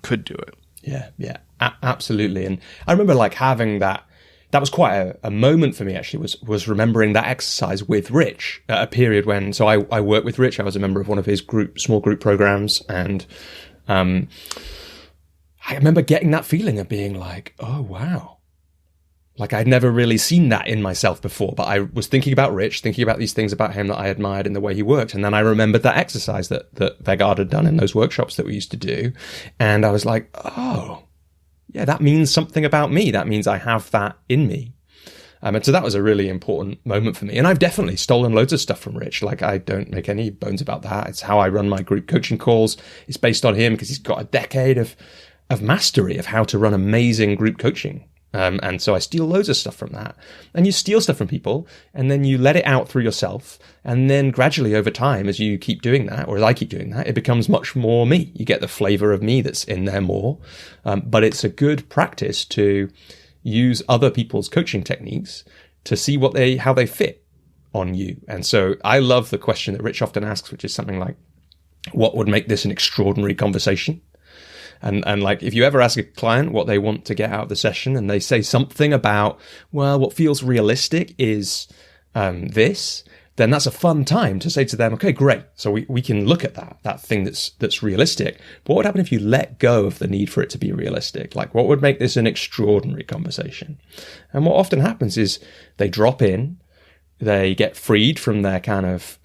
do it. Yeah, absolutely. And I remember like having that was quite a moment for me, actually, was remembering that exercise with Rich at a period when, so I worked with Rich. I was a member of one of his small group programs. And I remember getting that feeling of being like, oh, wow. Like, I'd never really seen that in myself before, but I was thinking about Rich, thinking about these things about him that I admired in the way he worked. And then I remembered that exercise that Vegard had done in those workshops that we used to do. And I was like, oh, yeah, that means something about me. That means I have that in me. And so that was a really important moment for me. And I've definitely stolen loads of stuff from Rich. Like, I don't make any bones about that. It's how I run my group coaching calls. It's based on him, because he's got a decade of mastery of how to run amazing group coaching. And so I steal loads of stuff from that. And you steal stuff from people, and then you let it out through yourself. And then gradually over time, as you keep doing that, or as I keep doing that, it becomes much more me. You get the flavor of me that's in there more. But it's a good practice to, use other people's coaching techniques to see how they fit on you. And so I love the question that Rich often asks, which is something like, what would make this an extraordinary conversation? And like, if you ever ask a client what they want to get out of the session and they say something about, well, what feels realistic is this, then that's a fun time to say to them, okay, great. So we can look at that thing that's realistic. But what would happen if you let go of the need for it to be realistic? Like, what would make this an extraordinary conversation? And what often happens is they drop in, they get freed from their kind of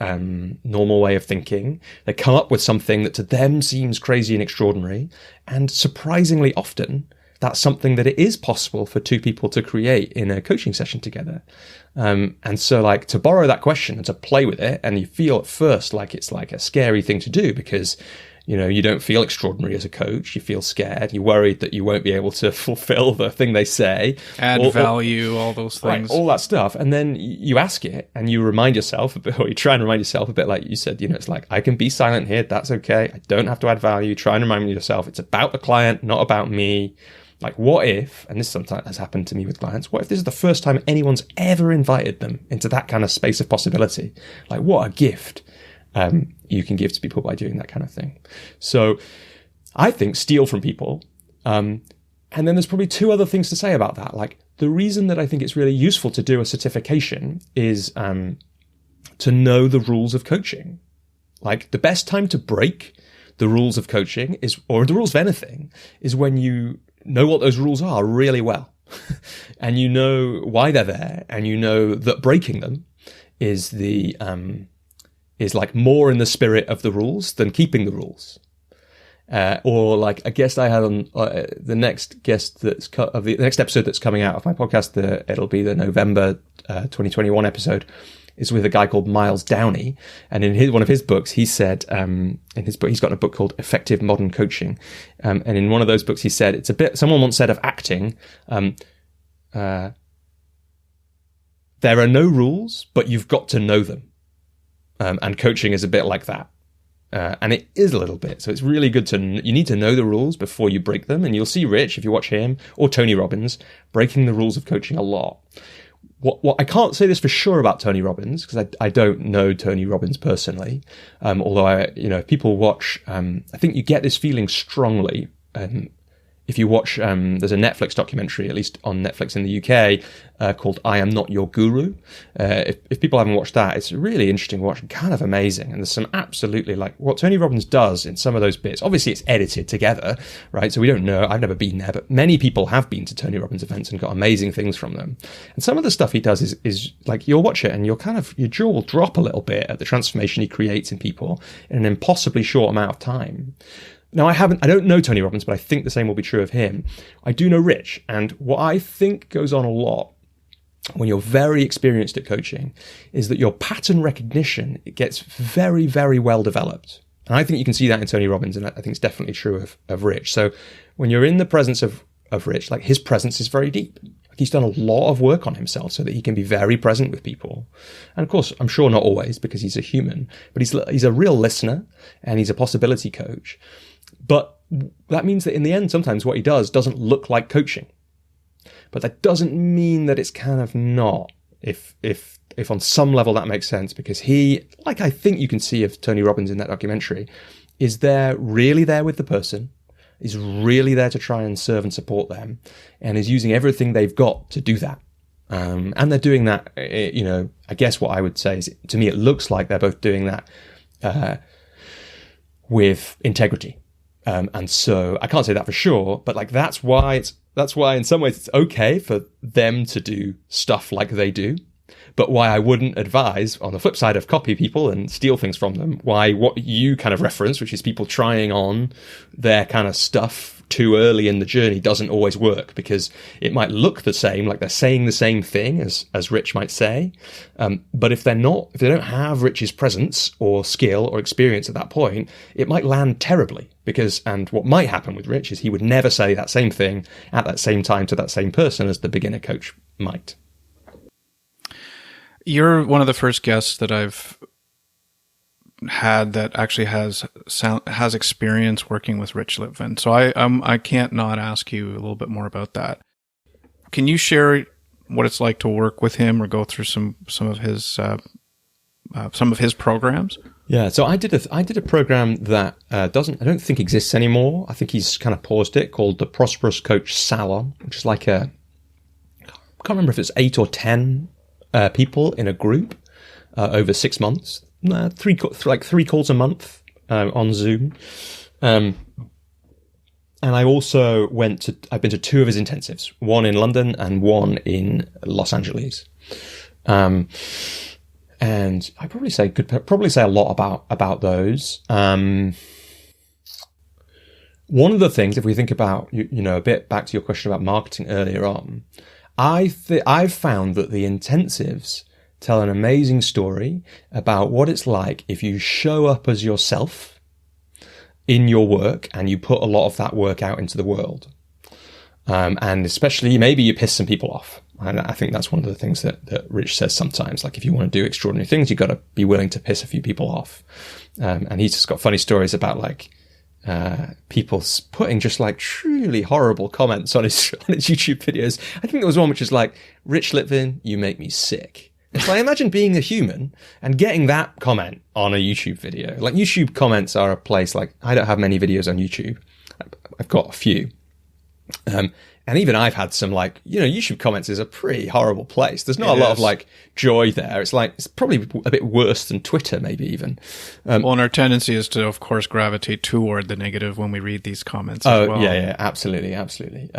normal way of thinking. They come up with something that to them seems crazy and extraordinary. And surprisingly often, that's something that it is possible for two people to create in a coaching session together. And so, like, to borrow that question and to play with it, and you feel at first like it's like a scary thing to do because, you know, you don't feel extraordinary as a coach. You feel scared. You're worried that you won't be able to fulfill the thing they say. Add value, all those things. Right, all that stuff. And then you ask it and you remind yourself a bit, or you try and remind yourself a bit like you said, you know, it's like, I can be silent here. That's okay. I don't have to add value. Try and remind yourself it's about the client, not about me. Like, what if, and this sometimes has happened to me with clients, what if this is the first time anyone's ever invited them into that kind of space of possibility? Like, what a gift you can give to people by doing that kind of thing. So I think steal from people. And then there's probably two other things to say about that. Like, the reason that I think it's really useful to do a certification is to know the rules of coaching. Like, the best time to break the rules of coaching is, or the rules of anything, is when you know what those rules are really well. And you know why they're there, and you know that breaking them is is like more in the spirit of the rules than keeping the rules. Or like a guest I had on the next guest the next episode that's coming out of my podcast, it'll be the November 2021 episode, is with a guy called Miles Downey. And in one of his books, he said, in his book, he's got a book called Effective Modern Coaching. And in one of those books, he said, it's a bit, someone once said of acting, there are no rules, but you've got to know them. And coaching is a bit like that. And it is a little bit. So it's really good you need to know the rules before you break them. And you'll see Rich, if you watch him, or Tony Robbins, breaking the rules of coaching a lot. What I can't say this for sure about Tony Robbins, because I don't know Tony Robbins personally. Although if people watch, I think you get this feeling strongly. If you watch, there's a Netflix documentary, at least on Netflix in the UK, called I Am Not Your Guru. If people haven't watched that, it's really interesting to watch and kind of amazing. And there's some absolutely, like, what Tony Robbins does in some of those bits. Obviously, it's edited together, right? So we don't know. I've never been there, but many people have been to Tony Robbins events and got amazing things from them. And some of the stuff he does is like, you'll watch it and your jaw will drop a little bit at the transformation he creates in people in an impossibly short amount of time. Now, I don't know Tony Robbins, but I think the same will be true of him. I do know Rich, and what I think goes on a lot when you're very experienced at coaching is that your pattern recognition, it gets very, very well developed. And I think you can see that in Tony Robbins, and I think it's definitely true of Rich. So when you're in the presence of Rich, like, his presence is very deep. Like, he's done a lot of work on himself so that he can be very present with people. And of course, I'm sure not always, because he's a human, but he's a real listener, and he's a possibility coach. But that means that in the end, sometimes what he does doesn't look like coaching. But that doesn't mean that it's kind of not, if on some level that makes sense, because he, like I think you can see of Tony Robbins in that documentary, is really there with the person, is really there to try and serve and support them, and is using everything they've got to do that. And they're doing that, I guess what I would say is, to me, it looks like they're both doing that with integrity. And so I can't say that for sure, but like, that's why in some ways it's okay for them to do stuff like they do, but why I wouldn't advise, on the flip side, of copy people and steal things from them. Why what you kind of reference, which is people trying on their kind of stuff too early in the journey, doesn't always work, because it might look the same, like they're saying the same thing as Rich might say. But if they don't have Rich's presence or skill or experience at that point, it might land terribly, and what might happen with Rich is he would never say that same thing at that same time to that same person as the beginner coach might. You're one of the first guests that I've had that actually has experience working with Rich Litvin. So I can't not ask you a little bit more about that. Can you share what it's like to work with him or go through some of his programs? Yeah, so I did a program that I don't think exists anymore. I think he's kind of paused it, called the Prosperous Coach Salon, which is like I can't remember if it's 8 or 10 people in a group over 6 months, three calls a month on Zoom. And I also I've been to 2 of his intensives, one in London and one in Los Angeles. And I could probably say a lot about those. One of the things, if we think about, a bit back to your question about marketing earlier on, I've found that the intensives tell an amazing story about what it's like if you show up as yourself in your work and you put a lot of that work out into the world. And especially maybe you piss some people off. And I think that's one of the things that Rich says sometimes, like if you want to do extraordinary things, you've got to be willing to piss a few people off. And he's just got funny stories about like people putting just like truly horrible comments on his YouTube videos. I think there was one which is like, Rich Litvin, you make me sick. It's like, imagine being a human and getting that comment on a YouTube video. Like YouTube comments are a place, like I don't have many videos on YouTube. I've got a few. And even I've had some like, YouTube comments is a pretty horrible place. There's not a lot of like joy there. It's probably a bit worse than Twitter, maybe even. And our tendency is to, of course, gravitate toward the negative when we read these comments as well. Yeah, absolutely.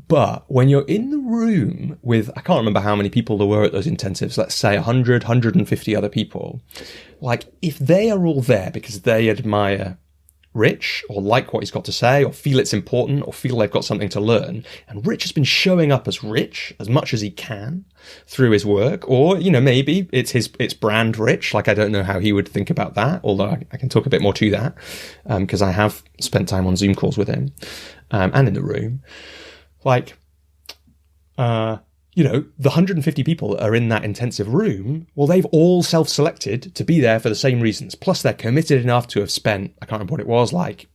But when you're in the room with, I can't remember how many people there were at those intensives, let's say 100, 150 other people, like if they are all there because they admire Rich or like what he's got to say or feel it's important or feel they've got something to learn, and Rich has been showing up as Rich as much as he can through his work, or maybe it's brand Rich, like I don't know how he would think about that, although I can talk a bit more to that because I have spent time on Zoom calls with him and in the room. Like the 150 people that are in that intensive room, well, they've all self-selected to be there for the same reasons. Plus, they're committed enough to have spent, I can't remember what it was, like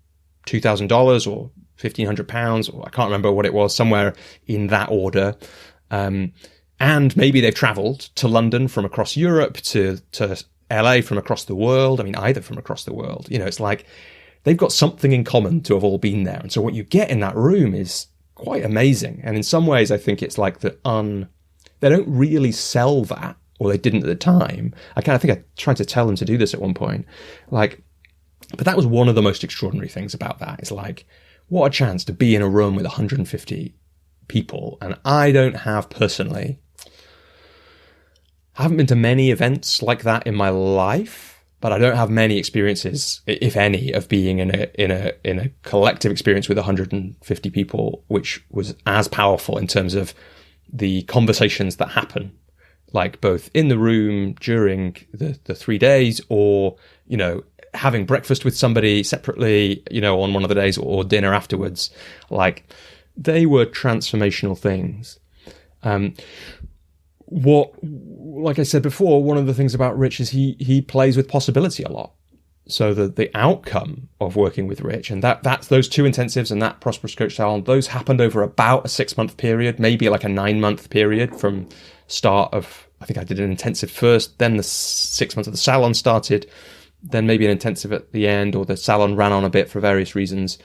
$2,000 or £1,500, or I can't remember what it was, somewhere in that order. And maybe they've traveled to London from across Europe, to LA from across the world. I mean, either from across the world. It's like they've got something in common to have all been there. And so what you get in that room is quite amazing. And in some ways, I think it's like they don't really sell that, or they didn't at the time. I think I tried to tell them to do this at one point. But that was one of the most extraordinary things about that. It's like, what a chance to be in a room with 150 people. And I don't have personally, I haven't been to many events like that in my life. But I don't have many experiences, if any, of being in a collective experience with 150 people, which was as powerful in terms of the conversations that happen, like both in the room during the 3 days, or having breakfast with somebody separately, on one of the days, or dinner afterwards. Like they were transformational things. Like I said before, one of the things about Rich is he plays with possibility a lot. So the outcome of working with Rich, and that's those 2 intensives and that Prosperous Coach Salon, those happened over about a 6-month period, maybe like a 9-month period from start of, I think I did an intensive first, then the 6 months of the salon started, then maybe an intensive at the end, or the salon ran on a bit for various reasons.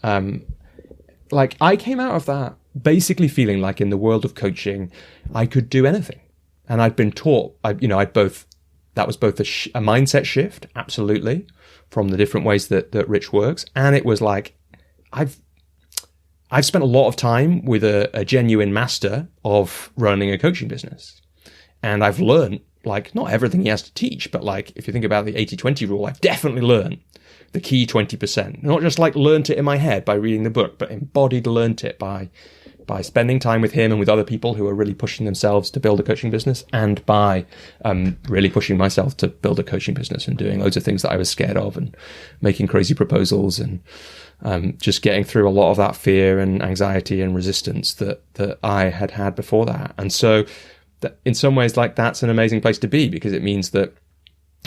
Like I came out of that basically feeling like in the world of coaching, I could do anything. And I'd been taught, that was both a mindset shift, absolutely, from the different ways that Rich works. And it was like, I've spent a lot of time with a genuine master of running a coaching business. And I've learned, like, not everything he has to teach, but like, if you think about the 80-20 rule, I've definitely learned the key 20%. Not just like learnt it in my head by reading the book, but embodied learnt it by spending time with him and with other people who are really pushing themselves to build a coaching business, and by really pushing myself to build a coaching business and doing loads of things that I was scared of and making crazy proposals and just getting through a lot of that fear and anxiety and resistance that I had before that. And so that in some ways, like, that's an amazing place to be, because it means that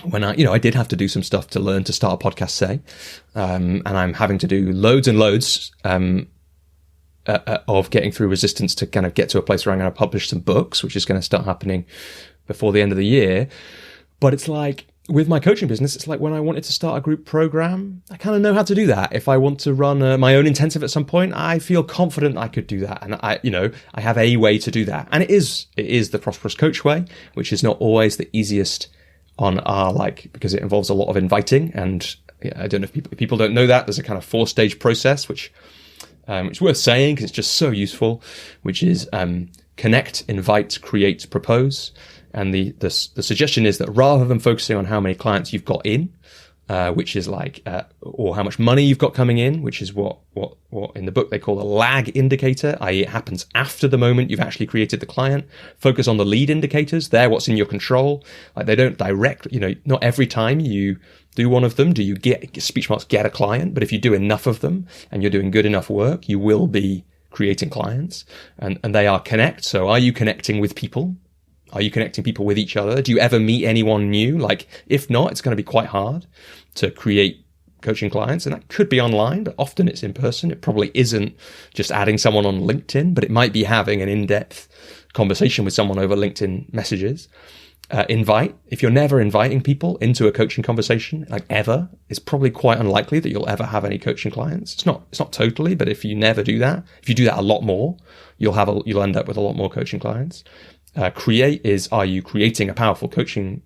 when I did have to do some stuff to learn to start a podcast, say, and I'm having to do loads and loads, of getting through resistance to kind of get to a place where I'm going to publish some books, which is going to start happening before the end of the year. But it's like, with my coaching business, it's like when I wanted to start a group program, I kind of know how to do that. If I want to run my own intensive at some point, I feel confident I could do that. And I have a way to do that. And it is the Prosperous Coach way, which is not always the easiest on because it involves a lot of inviting. And I don't know if people don't know that. There's a kind of 4-stage process, which it's worth saying because it's just so useful, which is connect, invite, create, propose. And the suggestion is that rather than focusing on how many clients you've got in, which is or how much money you've got coming in, which is what in the book they call a lag indicator, i.e. it happens after the moment you've actually created the client. Focus on the lead indicators. They're what's in your control. Like they don't not every time you do one of them do you get speech marks get a client, but if you do enough of them and you're doing good enough work, you will be creating clients. And they are connect. So are you connecting with people? Are you connecting people with each other? Do you ever meet anyone new? Like, if not, it's going to be quite hard to create coaching clients. And that could be online, but often it's in person. It probably isn't just adding someone on LinkedIn, but it might be having an in-depth conversation with someone over LinkedIn messages. Invite. If you're never inviting people into a coaching conversation, like ever, it's probably quite unlikely that you'll ever have any coaching clients. It's not totally, but if you never do that, if you do that a lot more, you'll end up with a lot more coaching clients. Create is, are you creating a powerful coaching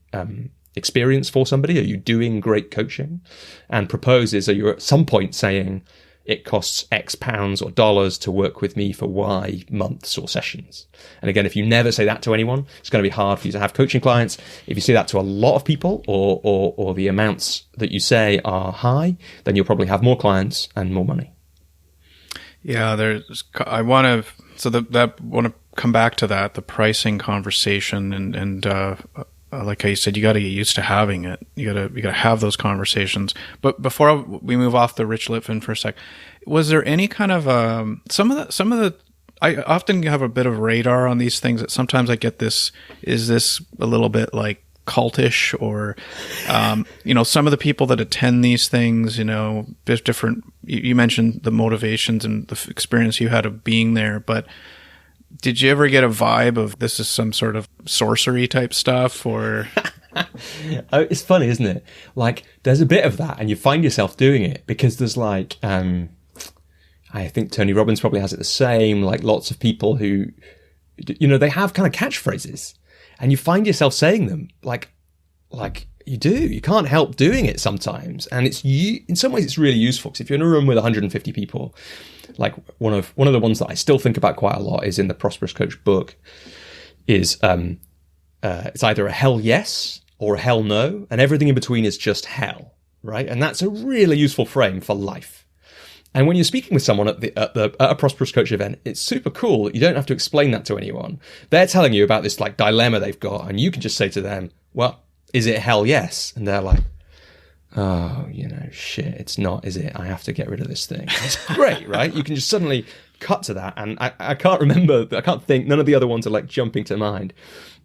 experience for somebody? Are you doing great coaching? And propose is, are you at some point saying it costs X pounds or dollars to work with me for Y months or sessions? And again, if you never say that to anyone, it's going to be hard for you to have coaching clients. If you say that to a lot of people or the amounts that you say are high, then you'll probably have more clients and more money. Yeah, I want to come back to that, the pricing conversation, and like I said, you got to get used to having it. You got to have those conversations. But before we move off the Rich Litvin for a sec, was there any kind of some of the I often have a bit of radar on these things that sometimes I get this, is this a little bit like cultish, or some of the people that attend these things, there's different, you mentioned the motivations and the experience you had of being there, but did you ever get a vibe of this is some sort of sorcery type stuff, or? It's funny, isn't it? Like, there's a bit of that, and you find yourself doing it because there's like, I think Tony Robbins probably has it the same, like lots of people who, they have kind of catchphrases, and you find yourself saying them like you do. You can't help doing it sometimes. And in some ways it's really useful, because if you're in a room with 150 people, like one of the ones that I still think about quite a lot is in the Prosperous Coach book is, it's either a hell yes or a hell no, and everything in between is just hell, right? And that's a really useful frame for life. And when you're speaking with someone at a Prosperous Coach event, it's super cool that you don't have to explain that to anyone. They're telling you about this like dilemma they've got, and you can just say to them, well, is it hell yes? And they're like, oh, shit, it's not, is it? I have to get rid of this thing. It's great, right? You can just suddenly cut to that. And I can't think, none of the other ones are like jumping to mind.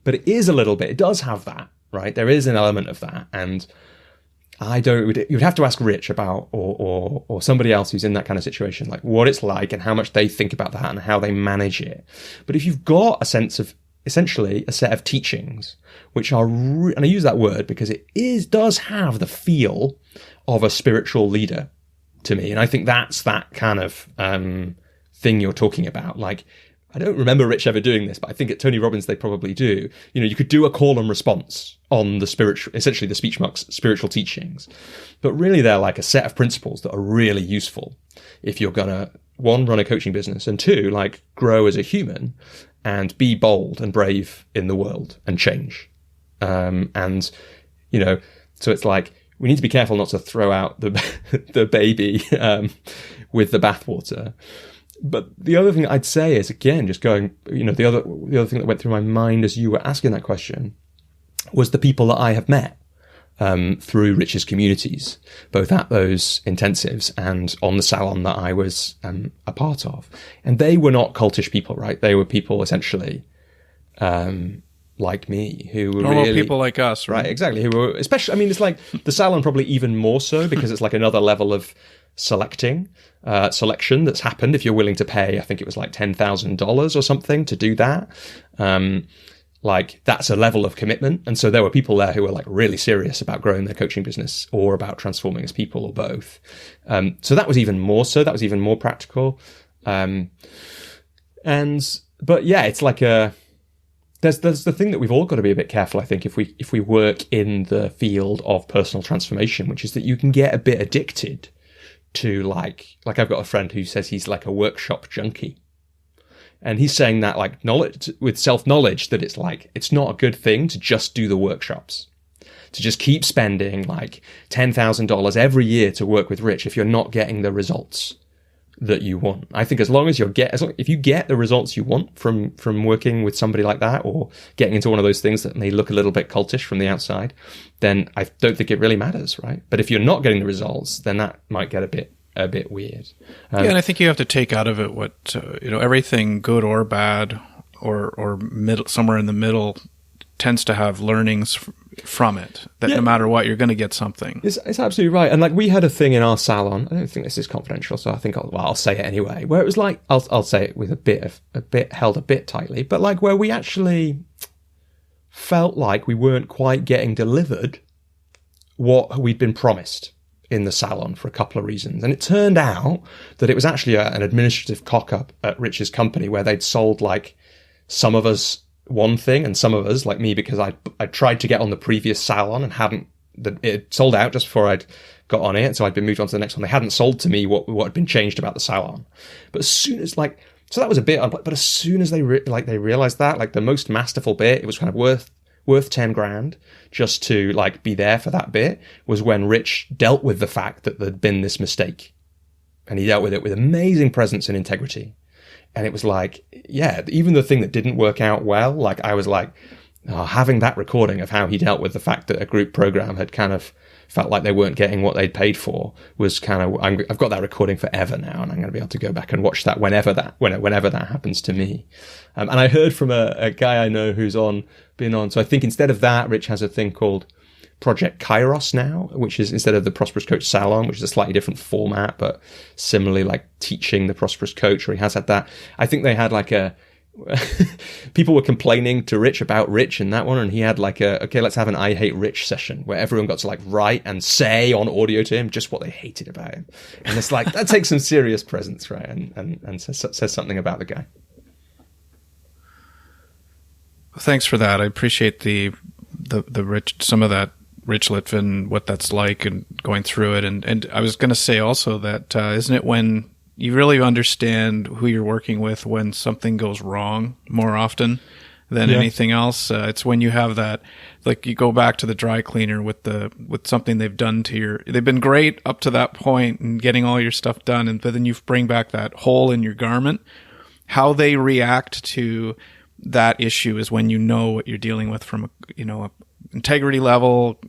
But it is a little bit, it does have that, right? There is an element of that. And you'd have to ask Rich about, or somebody else who's in that kind of situation, like what it's like and how much they think about that and how they manage it. But if you've got a sense of, essentially a set of teachings, which are, and I use that word because it does have the feel of a spiritual leader to me. And I think that's that kind of thing you're talking about. Like, I don't remember Rich ever doing this, but I think at Tony Robbins they probably do. You could do a call and response on essentially the speech marks spiritual teachings. But really they're like a set of principles that are really useful if you're going to, one, run a coaching business, and two, like grow as a human and be bold and brave in the world and change. So it's like, we need to be careful not to throw out the baby with the bathwater. But the other thing I'd say is, again, just going, the other thing that went through my mind as you were asking that question was the people that I have met through Rich's communities, both at those intensives and on the salon that I was a part of. And they were not cultish people, right? They were people essentially like me, who were normal really people like us, right? Exactly. Who were, especially, I mean, it's like the salon probably even more so because it's like another level of selection that's happened if you're willing to pay. I think it was like $10,000 or something to do that. Like that's a level of commitment. And so there were people there who were like really serious about growing their coaching business or about transforming as people or both. So that was even more so. That was even more practical. But yeah, it's like there's the thing that we've all got to be a bit careful, I think, if we work in the field of personal transformation, which is that you can get a bit addicted to like I've got a friend who says he's like a workshop junkie. And he's saying that like knowledge with self-knowledge that it's like, it's not a good thing to just do the workshops, to just keep spending like $10,000 every year to work with Rich if you're not getting the results that you want. I think as long as if you get the results you want from working with somebody like that or getting into one of those things that may look a little bit cultish from the outside, then I don't think it really matters, right? But if you're not getting the results, then that might get a bit weird. And I think you have to take out of it what everything good or bad or middle, somewhere in the middle, tends to have learnings from it. That no matter what, you're going to get something. It's absolutely right. And like we had a thing in our salon. I don't think this is confidential, so I think I'll say it anyway. Where it was like I'll say it with a bit held a bit tightly, but like where we actually felt like we weren't quite getting delivered what we'd been promised in the salon for a couple of reasons. And it turned out that it was actually an administrative cock-up at Rich's company where they'd sold like some of us one thing and some of us, like me, because I tried to get on the previous salon and it sold out just before I'd got on it. So I'd been moved on to the next one. They hadn't sold to me what had been changed about the salon. But as soon as so that was a bit, but as soon as they realized that, like the most masterful bit, it was kind of worth 10 grand just to like be there for that bit, was when Rich dealt with the fact that there'd been this mistake, and he dealt with it with amazing presence and integrity. And it was like, yeah, even the thing that didn't work out well, like I was like, having that recording of how he dealt with the fact that a group program had kind of felt like they weren't getting what they'd paid for was kind of, I've got that recording forever now, and I'm going to be able to go back and watch that whenever that happens to me. And I heard from a guy I know who's been on. So I think instead of that, Rich has a thing called Project Kairos now, which is instead of the Prosperous Coach Salon, which is a slightly different format, but similarly like teaching the Prosperous Coach, or he has had that. I think they had like people were complaining to Rich about Rich in that one, and he had like okay, let's have an I Hate Rich session where everyone got to like write and say on audio to him just what they hated about him. And it's like, that takes some serious presence, right? And says something about the guy. Thanks for that. I appreciate the Rich, some of that Rich Litvin, what that's like and going through it. And I was going to say also that isn't it when you really understand who you're working with when something goes wrong more often than anything else? It's when you have that, like you go back to the dry cleaner with something they've done to they've been great up to that point and getting all your stuff done. But then you bring back that hole in your garment, how they react to that issue is when you know what you're dealing with from a integrity level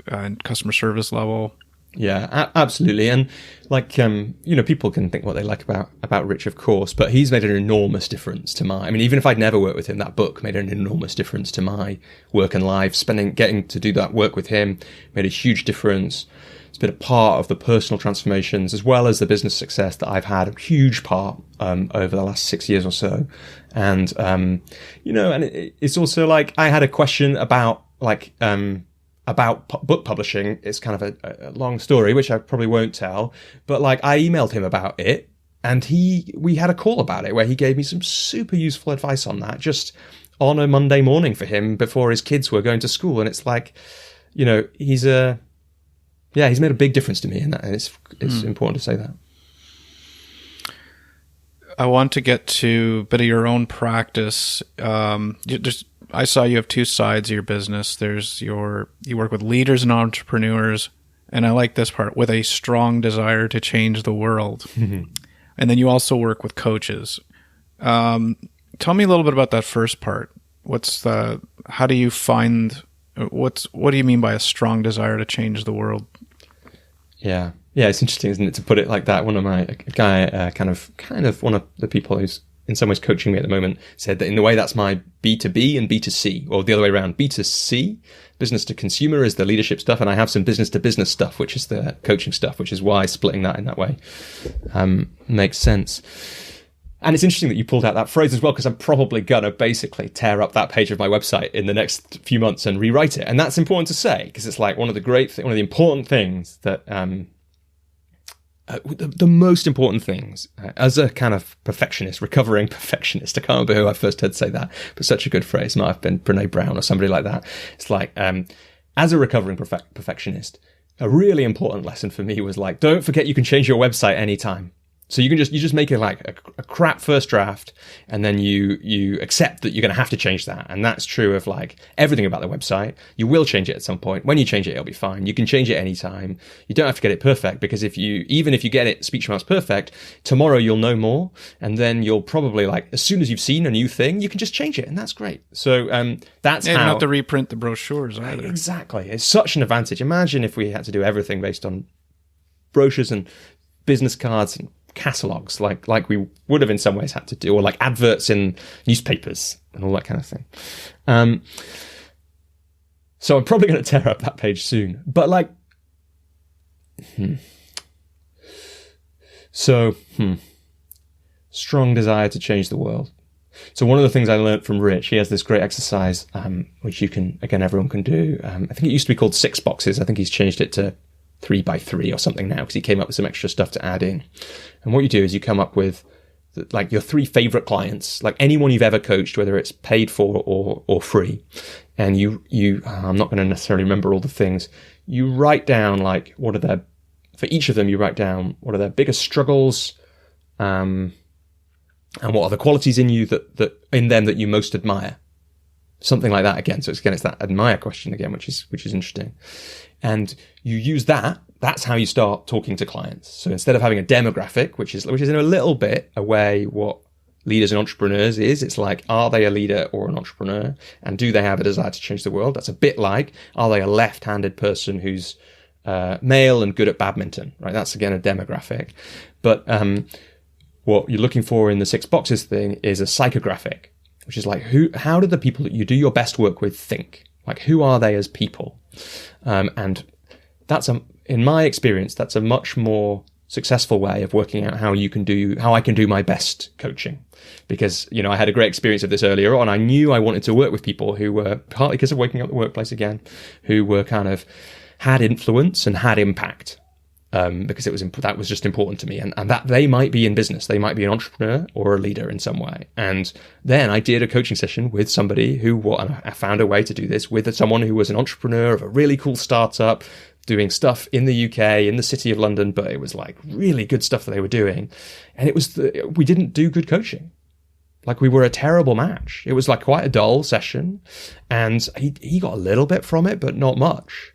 and customer service level. Yeah, absolutely. And like, people can think what they like about Rich, of course, but he's made an enormous difference to even if I'd never worked with him, that book made an enormous difference to my work and life. Getting to do that work with him made a huge difference. It's been a part of the personal transformations as well as the business success that I've had, a huge part over the last 6 years or so. And, and it's also like, I had a question about book publishing. It's kind of a long story, which I probably won't tell, but like I emailed him about it, and we had a call about it where he gave me some super useful advice on that, just on a Monday morning for him before his kids were going to school. And it's like, he's made a big difference to me in that, and it's important to say that. I want to get to a bit of your own practice. I saw you have two sides of your business. You work with leaders and entrepreneurs, and I like this part, with a strong desire to change the world. And then you also work with coaches. Tell me a little bit about that first part. What do you mean by a strong desire to change the world? Yeah, it's interesting, isn't it, to put it like that? One of my kind of one of the people who's in some ways coaching me at the moment, said that in a way that's my B2B and B2C, or the other way around. B2C, business to consumer, is the leadership stuff, and I have some business to business stuff, which is the coaching stuff, which is why splitting that in that way makes sense. And it's interesting that you pulled out that phrase as well, because I'm probably going to basically tear up that page of my website in the next few months and rewrite it. And that's important to say, because it's like one of the important things that, the most important things as a kind of perfectionist, recovering perfectionist. I can't remember who I first heard say that, but such a good phrase. Might have been Brene Brown or somebody like that. It's like, as a recovering perfectionist, a really important lesson for me was like, don't forget you can change your website anytime. So you just make it like a crap first draft, and then you accept that you're going to have to change that. And that's true of like everything about the website. You will change it at some point. When you change it, it'll be fine. You can change it anytime. You don't have to get it perfect, because even if you get it speech marks perfect, tomorrow you'll know more, and then you'll probably, like, as soon as you've seen a new thing, you can just change it, and that's great. So that's how you don't have to reprint the brochures either. Exactly. It's such an advantage. Imagine if we had to do everything based on brochures and business cards and catalogs, like we would have in some ways had to do, or like adverts in newspapers and all that kind of thing. So I'm probably going to tear up that page soon. But like, strong desire to change the world. So one of the things I learned from Rich, he has this great exercise, which everyone can do. I think it used to be called 6 boxes. I think he's changed it to 3 by 3 or something now, because he came up with some extra stuff to add in. And what you do is you come up with like your 3 favorite clients, like anyone you've ever coached, whether it's paid for or free. And I'm not going to necessarily remember all the things. You write down like for each of them, you write down what are their biggest struggles, and what are the qualities in you that in them that you most admire. Something like that again. So it's that admire question again, which is interesting. And you use that. That's how you start talking to clients. So instead of having a demographic, which is in a little bit a way what leaders and entrepreneurs is, it's like, are they a leader or an entrepreneur? And do they have a desire to change the world? That's a bit like, are they a left-handed person who's male and good at badminton, right? That's again a demographic. But what you're looking for in the 6 boxes thing is a psychographic, which is like, how do the people that you do your best work with think? Like, who are they as people? And that's in my experience, that's a much more successful way of working out how I can do my best coaching. Because, I had a great experience of this earlier on. I knew I wanted to work with people who were, partly because of waking up the workplace again, who were kind of had influence and had impact. Because that was just important to me, and that they might be in business, they might be an entrepreneur or a leader in some way. And then I did a coaching session with somebody and I found a way to do this with someone who was an entrepreneur of a really cool startup, doing stuff in the UK, in the city of London, but it was like really good stuff that they were doing. And we didn't do good coaching. Like, we were a terrible match. It was like quite a dull session, and he got a little bit from it, but not much.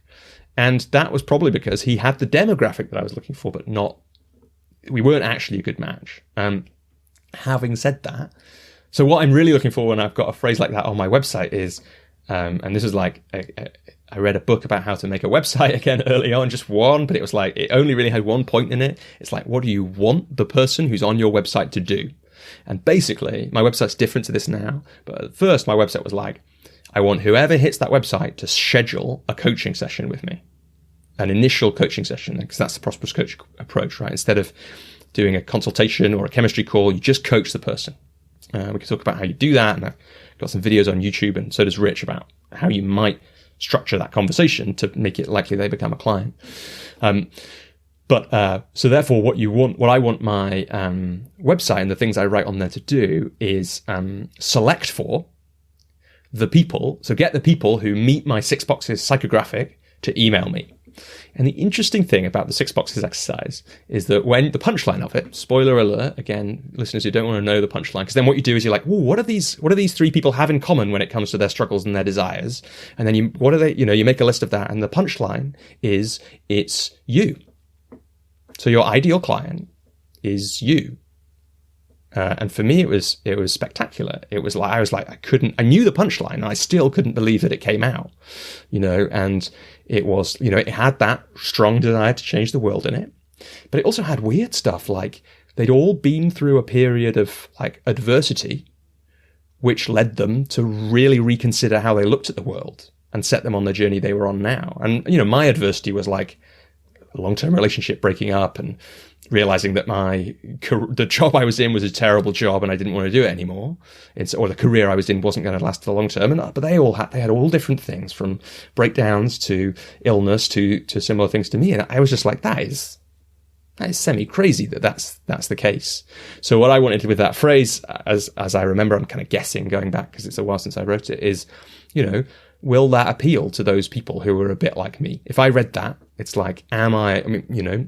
And that was probably because he had the demographic that I was looking for, but we weren't actually a good match. Having said that, so what I'm really looking for when I've got a phrase like that on my website is, and this is like, I read a book about how to make a website again early on, just one, but it was like, it only really had one point in it. It's like, what do you want the person who's on your website to do? And basically, my website's different to this now, but at first my website was like, I want whoever hits that website to schedule a coaching session with me, an initial coaching session, because that's the prosperous coach approach, right? Instead of doing a consultation or a chemistry call, you just coach the person. We can talk about how you do that, and I've got some videos on YouTube, and so does Rich, about how you might structure that conversation to make it likely they become a client. So therefore, what I want my website and the things I write on there to do is select for the people. So get the people who meet my 6 boxes psychographic to email me. And the interesting thing about the 6 boxes exercise is that when the punchline of it, spoiler alert, again, listeners who don't want to know the punchline, because then what you do is you're like, what do these 3 people have in common when it comes to their struggles and their desires? And then you make a list of that. And the punchline is, it's you. So your ideal client is you. And for me, it was spectacular. It was like, I knew the punchline, and I still couldn't believe that it came out, and it was, it had that strong desire to change the world in it, but it also had weird stuff like they'd all been through a period of like adversity, which led them to really reconsider how they looked at the world and set them on the journey they were on now. And, you know, my adversity was like a long-term relationship breaking up and realizing that the job I was in was a terrible job and I didn't want to do it anymore. Or the career I was in wasn't going to last for the long term. But they had all different things, from breakdowns to illness to similar things to me. And I was just like, that is semi-crazy that's the case. So what I wanted with that phrase, as I remember, I'm kind of guessing going back because it's a while since I wrote it, is, you know, will that appeal to those people who are a bit like me? If I read that, it's like, I mean, you know,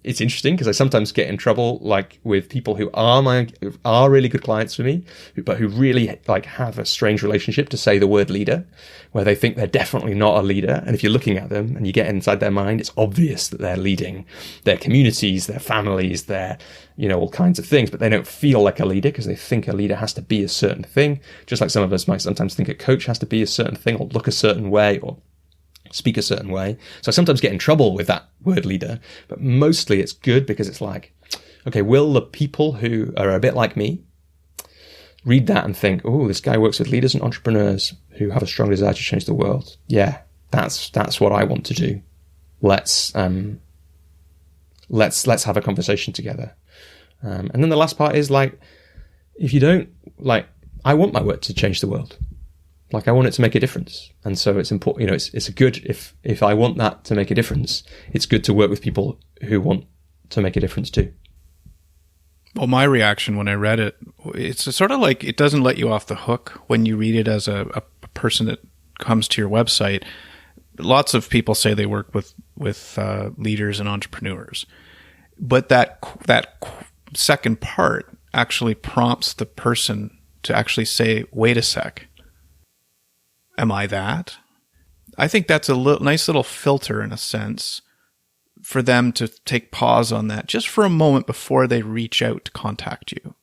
it's interesting because I sometimes get in trouble like with people who are really good clients for me, but who really like have a strange relationship to say the word leader, where they think they're definitely not a leader. And if you're looking at them and you get inside their mind, it's obvious that they're leading their communities, their families, their, you know, all kinds of things, but they don't feel like a leader because they think a leader has to be a certain thing. Just like some of us might sometimes think a coach has to be a certain thing or look a certain way or speak a certain way. So I sometimes get in trouble with that word leader, but mostly it's good because it's like, okay, will the people who are a bit like me read that and think, oh, this guy works with leaders and entrepreneurs who have a strong desire to change the world. Yeah, that's what I want to do. Let's have a conversation together. And then the last part is like, if you don't, like, I want my work to change the world. Like, I want it to make a difference. And so it's important, you know, it's a good, if I want that to make a difference, it's good to work with people who want to make a difference too. Well, my reaction when I read it, it's sort of like it doesn't let you off the hook when you read it as a person that comes to your website. Lots of people say they work with leaders and entrepreneurs, but that second part actually prompts the person to actually say, wait a sec, am I that? I think that's a nice little filter in a sense for them to take pause on that just for a moment before they reach out to contact you.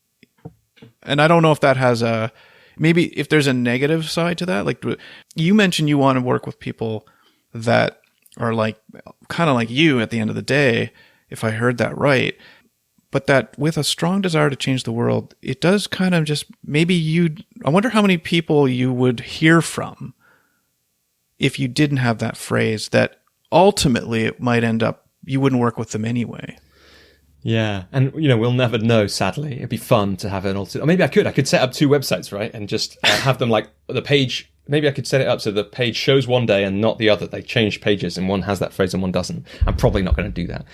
And I don't know if that has maybe if there's a negative side to that. Like you mentioned, you want to work with people that are like, kind of like you at the end of the day, if I heard that right, but that with a strong desire to change the world, it does kind of just, I wonder how many people you would hear from if you didn't have that phrase, that ultimately it might end up, you wouldn't work with them anyway. Yeah. And, you know, we'll never know, sadly. It'd be fun to have an alternate. Or maybe I could set up two websites, right? And just have them like the page. Maybe I could set it up so the page shows one day and not the other. They change pages and one has that phrase and one doesn't. I'm probably not going to do that.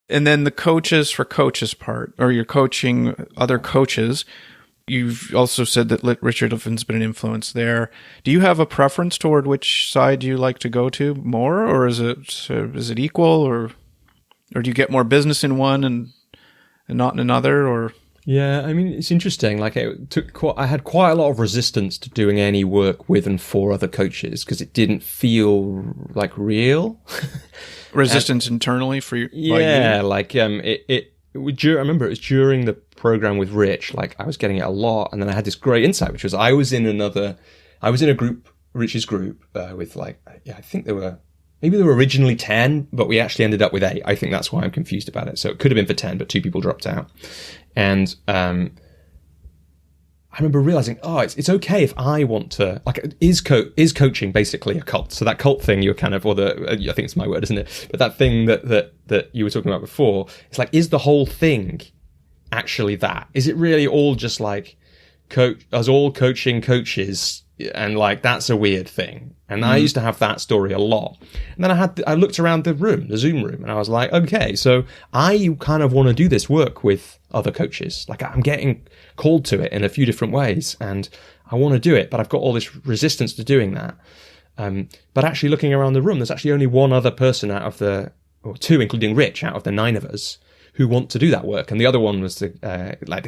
And then the coaches for coaches part, or you're coaching other coaches. You've also said that Rich Litvin's been an influence there. Do you have a preference toward which side you like to go to more, or is it equal, or do you get more business in one and not in another, or? Yeah, I mean, it's interesting. Like, I had quite a lot of resistance to doing any work with and for other coaches because it didn't feel like real. Resistance internally for you? Yeah, like I remember it was during the program with Rich. Like, I was getting it a lot, and then I had this great insight, which was I was in a group, Rich's group, with like, I think maybe there were originally 10, but we actually ended up with 8. I think that's why I'm confused about it. So it could have been for 10, but 2 people dropped out. And I remember realizing, it's okay if I want to, like, is coaching basically a cult? So that cult thing you're kind of, I think it's my word, isn't it? But that thing that you were talking about before, it's like, is the whole thing actually that? Is it really all just like us all coaching coaches? And like, that's a weird thing. And I used to have that story a lot. And then I looked around the Zoom room, and I was like, okay, so I kind of want to do this work with other coaches. Like, I'm getting called to it in a few different ways, and I want to do it, but I've got all this resistance to doing that. But actually looking around the room, there's actually only one other person or 2, including Rich, out of the 9 of us who want to do that work. And the other one was the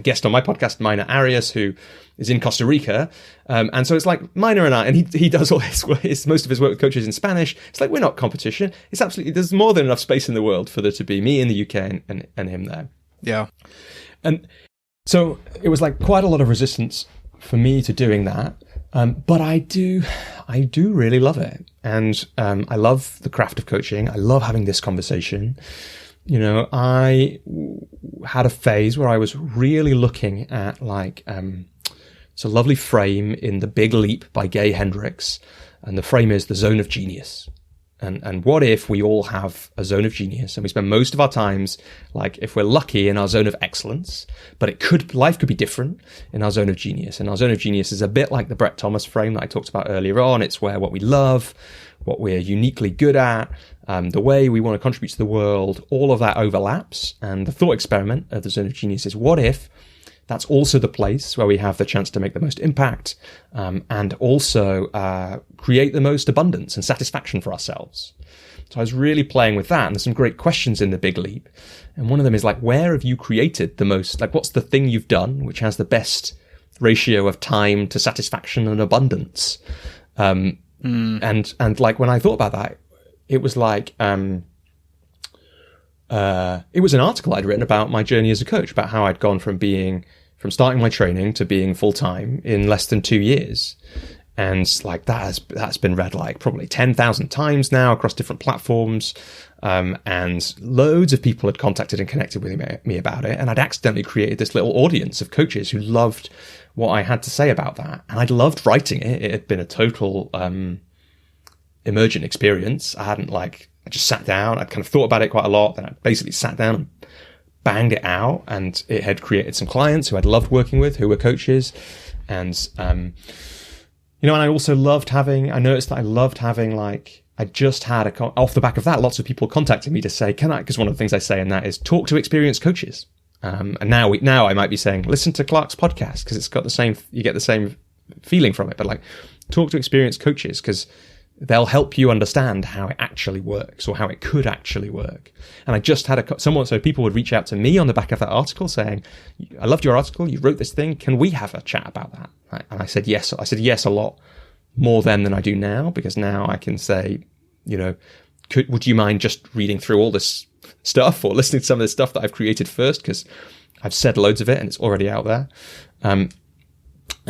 guest on my podcast, Minor Arias, who is in Costa Rica. And so it's like Minor and I, and he does all most of his work with coaches in Spanish. It's like, we're not competition. It's absolutely, there's more than enough space in the world for there to be me in the UK and him there. Yeah. And so it was like quite a lot of resistance for me to doing that. But I do really love it. And I love the craft of coaching. I love having this conversation. I had a phase where I was really looking at like, it's a lovely frame in The Big Leap by Gay Hendricks. And the frame is the zone of genius. And what if we all have a zone of genius and we spend most of our times, like if we're lucky, in our zone of excellence, but life could be different in our zone of genius. And our zone of genius is a bit like the Brett Thomas frame that I talked about earlier on. It's where what we love, what we're uniquely good at, the way we want to contribute to the world, all of that overlaps. And the thought experiment of the zone of genius is, what if that's also the place where we have the chance to make the most impact, and also create the most abundance and satisfaction for ourselves. So I was really playing with that, and there's some great questions in The Big Leap. And one of them is like, where have you created the most, like what's the thing you've done which has the best ratio of time to satisfaction and abundance? And like when I thought about that, it was like, it was an article I'd written about my journey as a coach, about how I'd gone from starting my training to being full-time in less than 2 years. And like that's been read like probably 10,000 times now across different platforms. And loads of people had contacted and connected with me about it. And I'd accidentally created this little audience of coaches who loved what I had to say about that. And I'd loved writing it. It had been a total emergent experience. I just sat down, I'd kind of thought about it quite a lot, then I basically sat down and banged it out, and it had created some clients who I'd loved working with, who were coaches. And, and I also I noticed that I loved having I just had off the back of that, lots of people contacting me to say, because one of the things I say in that is talk to experienced coaches. And now I might be saying, listen to Clark's podcast, because it's got you get the same feeling from it, but talk to experienced coaches, because they'll help you understand how it actually works, or how it could actually work. And I just had so people would reach out to me on the back of that article saying, I loved your article, you wrote this thing, can we have a chat about that? And I said yes. I said yes a lot more then than I do now, because now I can say, would you mind just reading through all this stuff, or listening to some of this stuff that I've created first, because I've said loads of it and it's already out there. And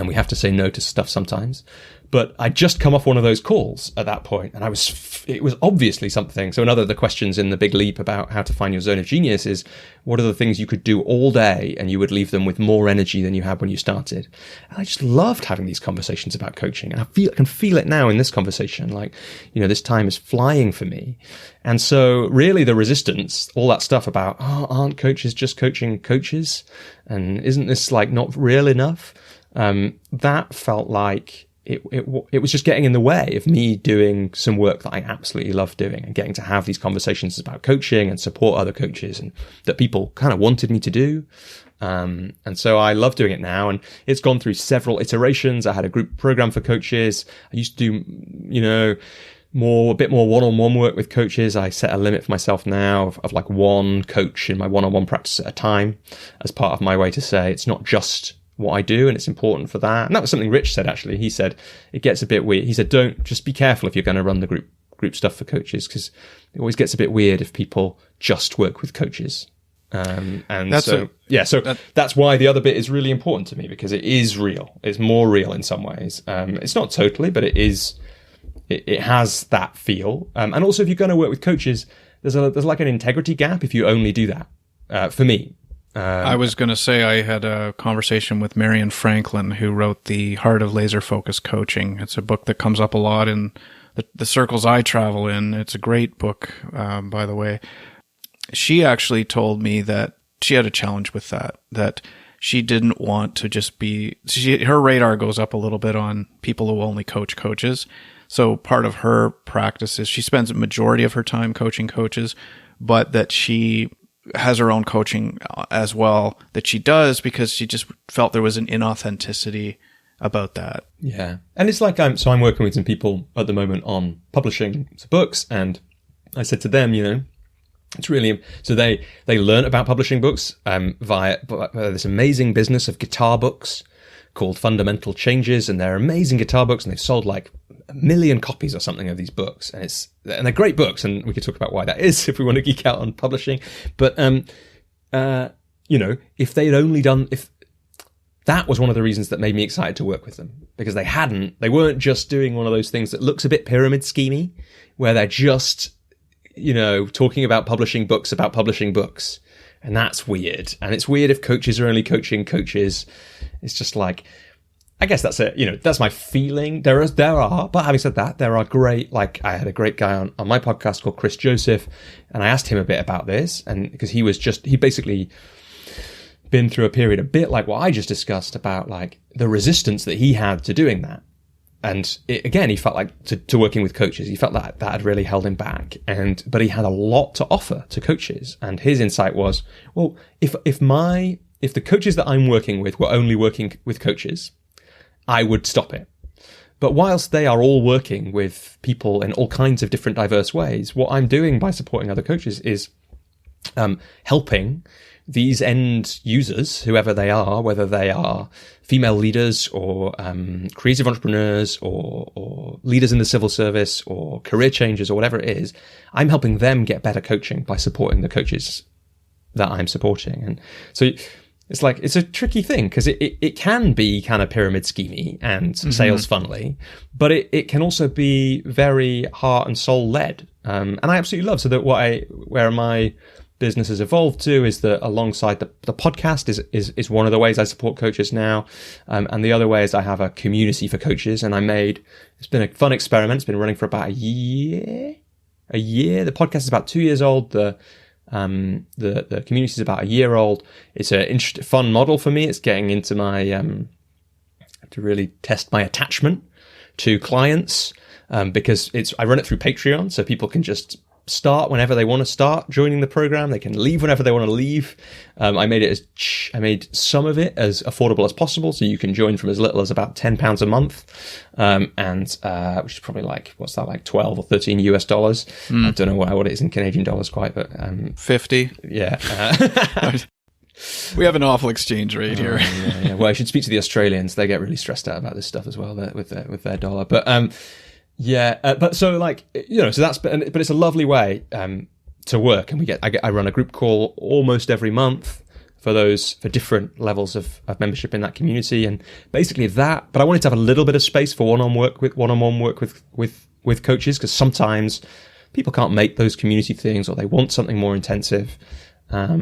we have to say no to stuff sometimes. But I'd just come off one of those calls at that point, and it was obviously something. So another of the questions in The Big Leap about how to find your zone of genius is, what are the things you could do all day and you would leave them with more energy than you had when you started? And I just loved having these conversations about coaching. And I can feel it now in this conversation. This time is flying for me. And so really the resistance, all that stuff about, aren't coaches just coaching coaches? And isn't this not real enough? That felt like it was just getting in the way of me doing some work that I absolutely love doing, and getting to have these conversations about coaching and support other coaches, and that people kind of wanted me to do. And so I love doing it now, and it's gone through several iterations. I had a group program for coaches. I used to do, a bit more one-on-one work with coaches. I set a limit for myself now of one coach in my one-on-one practice at a time, as part of my way to say it's not just what I do, and it's important for that. And that was something Rich said, actually. He said, it gets a bit weird. He said, just be careful if you're going to run the group stuff for coaches, because it always gets a bit weird if people just work with coaches. That's why the other bit is really important to me, because it is real. It's more real in some ways. It's not totally, but it is, it has that feel. And also, if you're going to work with coaches, there's an integrity gap if you only do that, for me. I was going to say, I had a conversation with Marian Franklin, who wrote The Heart of Laser Focused Coaching. It's a book that comes up a lot in the circles I travel in. It's a great book, by the way. She actually told me that she had a challenge with that she didn't want to just be, her radar goes up a little bit on people who only coach coaches. So part of her practice is she spends a majority of her time coaching coaches, but that she has her own coaching as well that she does, because she just felt there was an inauthenticity about that. Yeah. And it's like I'm working with some people at the moment on publishing some books, and I said to them, it's really, so they learn about publishing books via this amazing business of guitar books called Fundamental Changes, and they're amazing guitar books, and they've sold 1 million copies or something of these books, and they're great books, and we could talk about why that is if we want to geek out on publishing. But if they'd only done, if that was one of the reasons that made me excited to work with them, because they weren't just doing one of those things that looks a bit pyramid schemey, where they're just talking about publishing books. And that's weird. And it's weird if coaches are only coaching coaches. It's just like, I guess that's it. That's my feeling. There are, but having said that, there are great, like I had a great guy on my podcast called Chris Joseph, and I asked him a bit about this, and because he basically been through a period a bit like what I just discussed about like the resistance that he had to doing that. And again, he felt like to working with coaches, he felt that had really held him back. But he had a lot to offer to coaches. And his insight was, well, if the coaches that I'm working with were only working with coaches, I would stop it. But whilst they are all working with people in all kinds of different diverse ways, what I'm doing by supporting other coaches is helping these end users, whoever they are, whether they are female leaders or creative entrepreneurs or leaders in the civil service or career changers or whatever it is, I'm helping them get better coaching by supporting the coaches that I'm supporting. And so it's like, it's a tricky thing because it can be kind of pyramid schemey and sales funnely, but it can also be very heart and soul led. And I absolutely love, so that where my business has evolved to is that alongside the podcast is one of the ways I support coaches now. And the other way is I have a community for coaches, and it's been a fun experiment. It's been running for about a year. The podcast is about 2 years old. The community is about a year old. It's a fun model for me. It's getting into my, to really test my attachment to clients, because I run it through Patreon, so people can just start whenever they want to start joining the program. They can leave whenever they want to leave. I made some of it as affordable as possible, so you can join from as little as about £10 a month, which is probably like, what's that, like 12 or 13 US dollars. I don't know what it is in Canadian dollars quite, but 50. Yeah. We have an awful exchange rate here. Yeah. Well, I should speak to the Australians. They get really stressed out about this stuff as well with their dollar. But but so like, so that's, but it's a lovely way to work. And I run a group call almost every month for different levels of membership in that community. And basically that, but I wanted to have a little bit of space for one-on-one work with coaches, because sometimes people can't make those community things, or they want something more intensive. But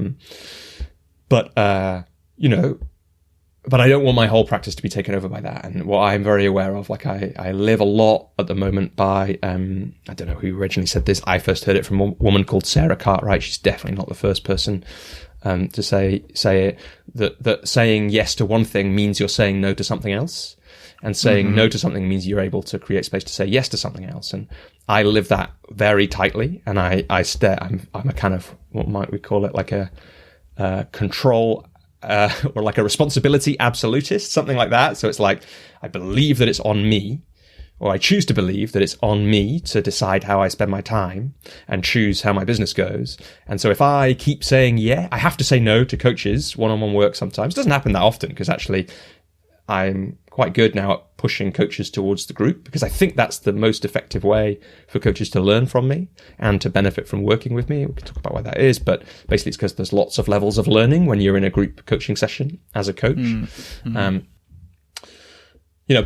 I don't want my whole practice to be taken over by that. And what I'm very aware of, like I live a lot at the moment by, I don't know who originally said this. I first heard it from a woman called Sarah Cartwright. She's definitely not the first person to say it, that saying yes to one thing means you're saying no to something else. And saying no to something means you're able to create space to say yes to something else. And I live that very tightly. And I'm a kind of, what might we call it, like a control or like a responsibility absolutist, something like that. So it's like, I believe that it's on me, or I choose to believe that it's on me to decide how I spend my time and choose how my business goes. And so if I keep saying, I have to say no to coaches, one-on-one work sometimes. It doesn't happen that often, because actually I'm quite good now at pushing coaches towards the group, because I think that's the most effective way for coaches to learn from me and to benefit from working with me. We can talk about why that is, but basically it's because there's lots of levels of learning when you're in a group coaching session as a coach. But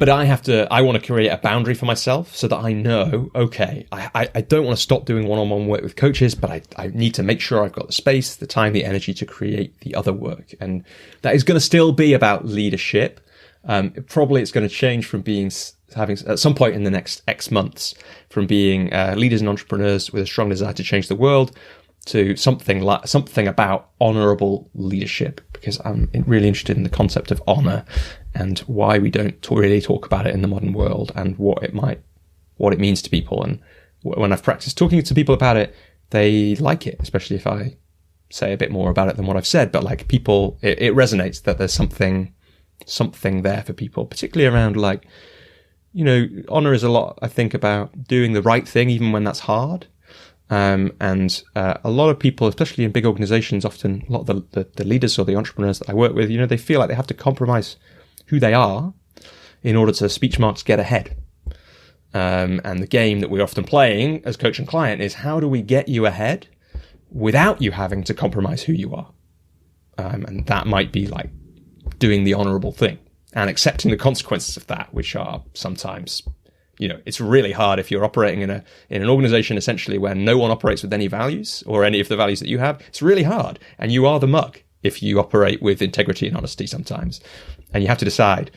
I want to create a boundary for myself so that I know, okay, I don't want to stop doing one-on-one work with coaches, but I need to make sure I've got the space, the time, the energy to create the other work. And that is going to still be about leadership. Probably it's going to change from having at some point in the next X months, from being leaders and entrepreneurs with a strong desire to change the world to something about honorable leadership, because I'm really interested in the concept of honor and why we don't really talk about it in the modern world, and what it means to people. And when I've practiced talking to people about it, they like it, especially if I say a bit more about it than what I've said. But like people, it resonates that there's something there for people, particularly around like, honor is a lot, I think, about doing the right thing even when that's hard. And a lot of people, especially in big organizations, often a lot of the leaders or the entrepreneurs that I work with, they feel like they have to compromise who they are in order to, speech marks, get ahead. And the game that we're often playing as coach and client is, how do we get you ahead without you having to compromise who you are? And that might be like doing the honorable thing and accepting the consequences of that, which are sometimes it's really hard if you're operating in an organization essentially where no one operates with any values or any of the values that you have. It's really hard, and you are the mug if you operate with integrity and honesty sometimes. And you have to decide,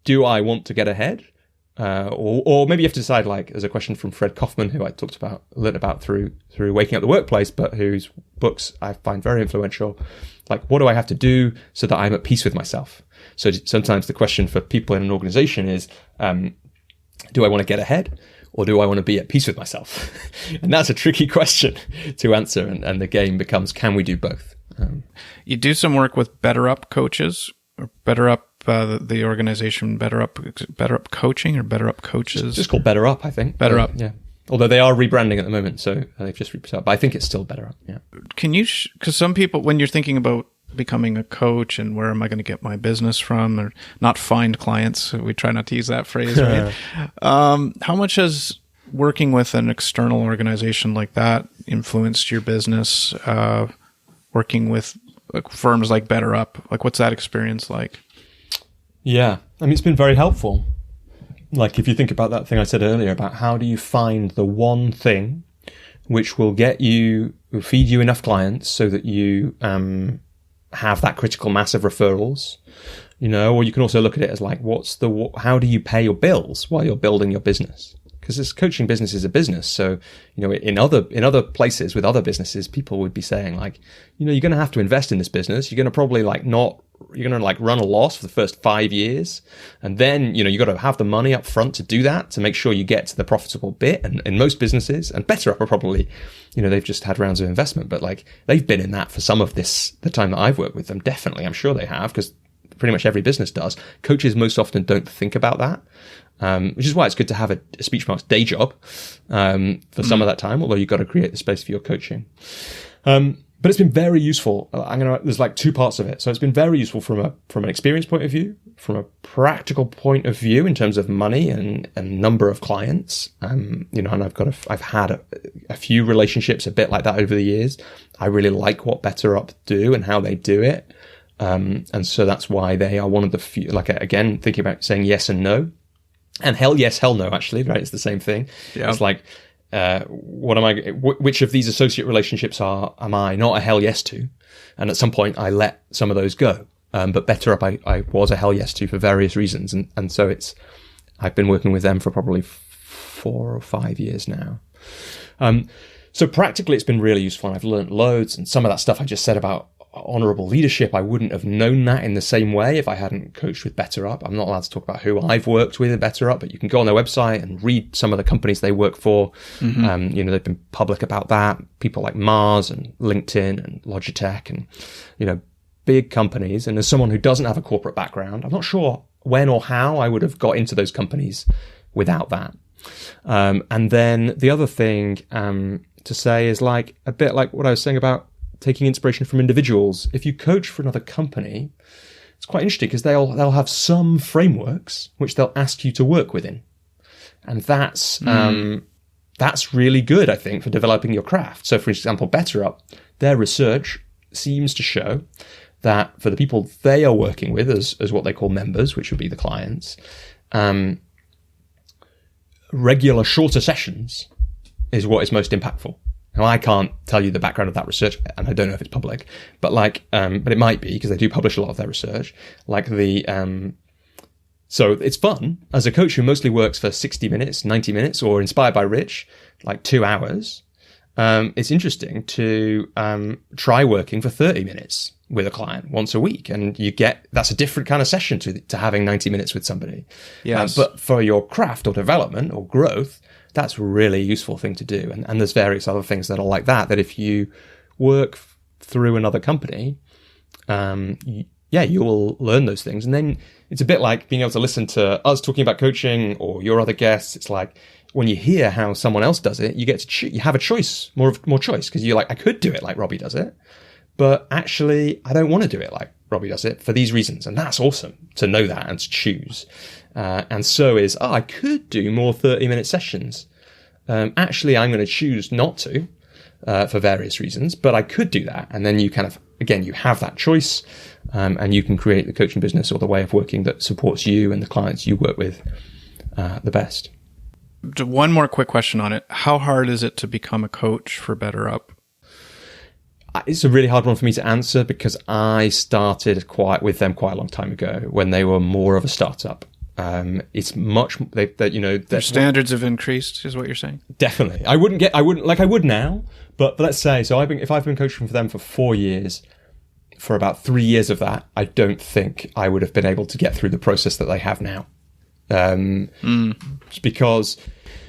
do I want to get ahead? Or maybe you have to decide, like, there's a question from Fred Kaufman, who I learned about through Waking Up the Workplace, but whose books I find very influential. Like, what do I have to do so that I'm at peace with myself? So sometimes the question for people in an organization is, do I want to get ahead, or do I want to be at peace with myself? And that's a tricky question to answer. And the game becomes, can we do both? You do some work with Better Up coaches, or Better Up, the organization, Better Up Coaching, or Better Up Coaches? Just called Better Up, I think. Better Up. Yeah. Although they are rebranding at the moment, so they've just rebranded. But I think it's still Better Up, yeah. Can you, because some people, when you're thinking about becoming a coach and where am I going to get my business from, or not find clients, we try not to use that phrase, right? How much has working with an external organization like that influenced your business, working with firms like Better Up? Like, what's that experience like? Yeah, I mean, it's been very helpful. Like, if you think about that thing I said earlier about how do you find the one thing which will feed you enough clients so that you have that critical mass of referrals, or you can also look at it as like, how do you pay your bills while you're building your business? Because this coaching business is a business. So, in other places with other businesses, people would be saying like, you're going to have to invest in this business. You're going to probably you're going to run a loss for the first 5 years. And then, you got to have the money up front to do that, to make sure you get to the profitable bit. And in most businesses, and Better Up are probably, they've just had rounds of investment, but like they've been in that for some of the time that I've worked with them. Definitely. I'm sure they have, because pretty much every business does. Coaches most often don't think about that. Which is why it's good to have a speech marks day job for some of that time, although you've got to create the space for your coaching. But it's been very useful. There's like two parts of it. So it's been very useful from an experience point of view, from a practical point of view in terms of money and number of clients. And I've had a few relationships a bit like that over the years. I really like what Better Up do and how they do it. And so that's why they are one of the few, like, again, thinking about saying yes and no. And hell yes, hell no, actually, right? It's the same thing. Yeah. It's like, which of these associate relationships am I not a hell yes to? And at some point I let some of those go. But Better Up, I was a hell yes to for various reasons. And so I've been working with them for probably 4 or 5 years now. So practically it's been really useful, and I've learned loads. And some of that stuff I just said about honorable leadership, I wouldn't have known that in the same way if I hadn't coached with Better Up. I'm not allowed to talk about who I've worked with at Better Up, but you can go on their website and read some of the companies they work for. Mm-hmm. They've been public about that. People like Mars and LinkedIn and Logitech and, big companies. And as someone who doesn't have a corporate background, I'm not sure when or how I would have got into those companies without that. And then the other thing to say is like a bit like what I was saying about taking inspiration from individuals. If you coach for another company, it's quite interesting because they'll have some frameworks which they'll ask you to work within, and that's really good, I think, for developing your craft. So, for example, Better Up, their research seems to show that for the people they are working with as what they call members, which would be the clients, regular shorter sessions is what is most impactful. Now, I can't tell you the background of that research, and I don't know if it's public, but but it might be because they do publish a lot of their research. So it's fun as a coach who mostly works for 60 minutes, 90 minutes, or inspired by Rich, like 2 hours. It's interesting to try working for 30 minutes with a client once a week, and that's a different kind of session to having 90 minutes with somebody. Yes. But for your craft or development or growth, that's a really useful thing to do. And there's various other things that are like that if you work through another company, you will learn those things. And then it's a bit like being able to listen to us talking about coaching or your other guests. It's like when you hear how someone else does it, you get to you have a choice, more choice, because you're like, I could do it like Robbie does it, but actually I don't want to do it like Robbie does it for these reasons. And that's awesome to know that and to choose. And so I could do more 30-minute sessions. Actually, I'm going to choose not to for various reasons, but I could do that. And then you kind of, again, you have that choice, and you can create the coaching business or the way of working that supports you and the clients you work with the best. One more quick question on it. How hard is it to become a coach for BetterUp? It's a really hard one for me to answer because I started with them quite a long time ago when they were more of a startup. It's much their standards have increased, is what you're saying. Definitely, I would now, but let's say if I've been coaching for them for 4 years, for about 3 years of that, I don't think I would have been able to get through the process that they have now. Just because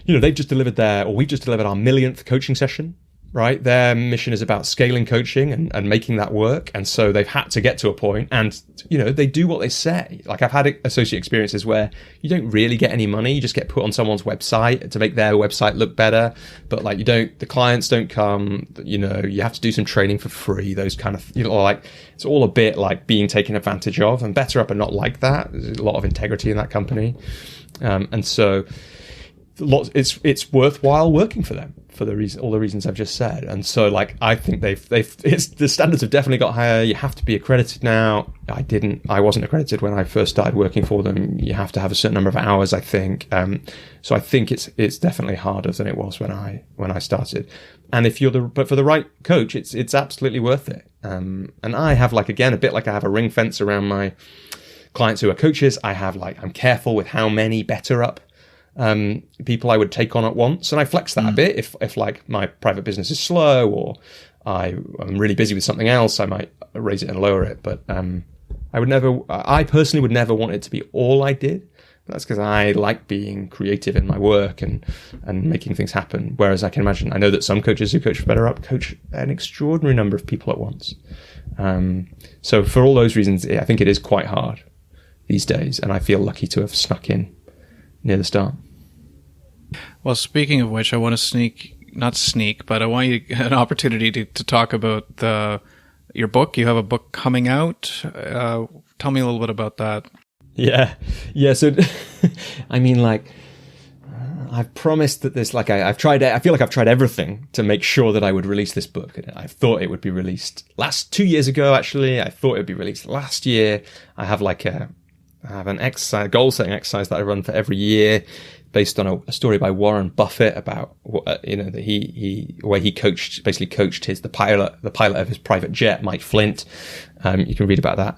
we've just delivered our millionth coaching session. Right, their mission is about scaling coaching and making that work, and so they've had to get to a point, and they do what they say. Like, I've had associate experiences where you don't really get any money; you just get put on someone's website to make their website look better. But like, the clients don't come. You have to do some training for free. Those kind of it's all a bit like being taken advantage of. And BetterUp are not like that. There's a lot of integrity in that company, and so it's worthwhile working for them. For all the reasons I've just said. And so I think the standards have definitely got higher. You have to be accredited now. I wasn't accredited when I first started working for them. You have to have a certain number of hours, I think. So I think it's definitely harder than it was when I started. And but for the right coach, it's absolutely worth it. And I have a bit like I have a ring fence around my clients who are coaches. I'm careful with how many BetterUp people I would take on at once, and I flex that a bit. If my private business is slow or I'm really busy with something else, I might raise it and lower it. But I personally would never want it to be all I did. That's because I like being creative in my work and making things happen. Whereas I know that some coaches who coach for BetterUp coach an extraordinary number of people at once. So for all those reasons, I think it is quite hard these days, and I feel lucky to have snuck in near the start. Well, speaking of which, I want to I want you an opportunity to talk about your book. You have a book coming out. Tell me a little bit about that. Yeah. So, I've promised that this, I've tried. I feel like I've tried everything to make sure that I would release this book. I thought it would be released 2 years ago. Actually, I thought it would be released last year. I have an goal setting exercise that I run for every year, based on a story by Warren Buffett about that he coached the pilot of his private jet, Mike Flint. You can read about that.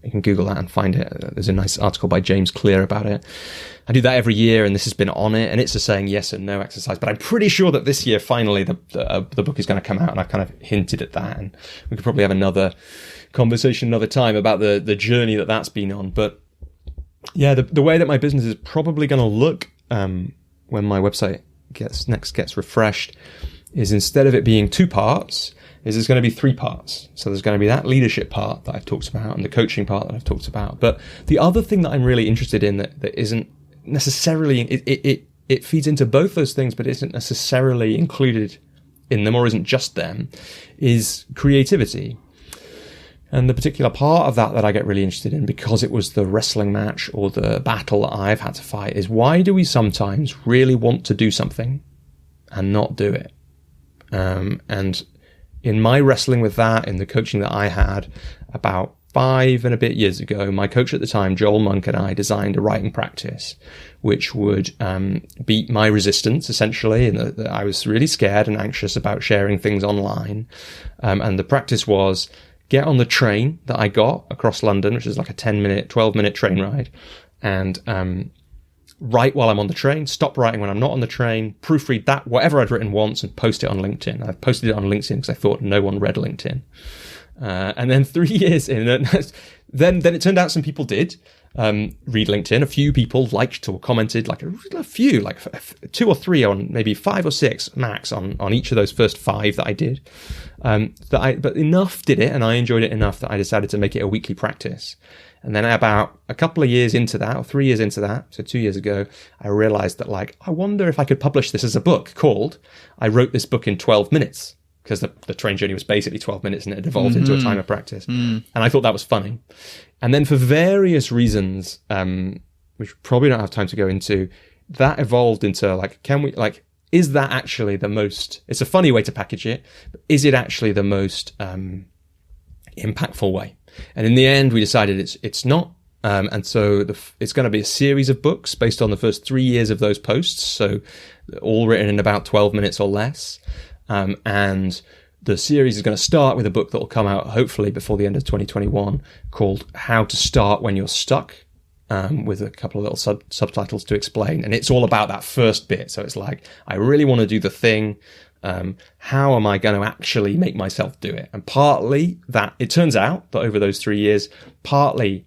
You can Google that and find it. There's a nice article by James Clear about it. I do that every year, and this has been on it, and it's a saying yes and no exercise. But I'm pretty sure that this year, finally, the book is going to come out, and I've kind of hinted at that, and we could probably have another conversation another time about the journey that's been on. But yeah, the way that my business is probably going to look when my website gets refreshed is, instead of it being 2 parts, there's going to be 3 parts. So there's going to be that leadership part that I've talked about and the coaching part that I've talked about. But the other thing that I'm really interested in that isn't necessarily, it feeds into both those things, but isn't necessarily included in them or isn't just them, is creativity. And the particular part of that I get really interested in, because it was the wrestling match or the battle that I've had to fight, is why do we sometimes really want to do something and not do it? And in my wrestling with that, in the coaching that I had about 5 and a bit years ago, my coach at the time, Joel Monk, and I designed a writing practice which would beat my resistance, essentially. And I was really scared and anxious about sharing things online. And the practice was, get on the train that I got across London, which is like a 12-minute train ride, and write while I'm on the train, stop writing when I'm not on the train, proofread that, whatever I'd written once, and post it on LinkedIn. I've posted it on LinkedIn because I thought no one read LinkedIn. And then 3 years in, then it turned out some people did read LinkedIn. A few people liked or commented, a few, 2 or 3 on maybe 5 or 6 max on each of those first 5 that I did. But enough did it, and I enjoyed it enough that I decided to make it a weekly practice. And then about a couple of years into that, or 3 years into that, so 2 years ago, I realized that I wonder if I could publish this as a book called I Wrote This Book in 12 Minutes. Because the train journey was basically 12 minutes and it evolved into a time of practice. And I thought that was funny. And then for various reasons, which probably don't have time to go into, that evolved into is that actually the most, it's a funny way to package it, but is it actually the most impactful way? And in the end, we decided it's not And so it's going to be a series of books based on the first 3 years of those posts. So all written in about 12 minutes or less. And the series is going to start with a book that will come out hopefully before the end of 2021 called How to Start When You're Stuck, with a couple of little subtitles to explain. And it's all about that first bit. So it's like, I really want to do the thing. How am I going to actually make myself do it? And partly that, it turns out that over those 3 years, partly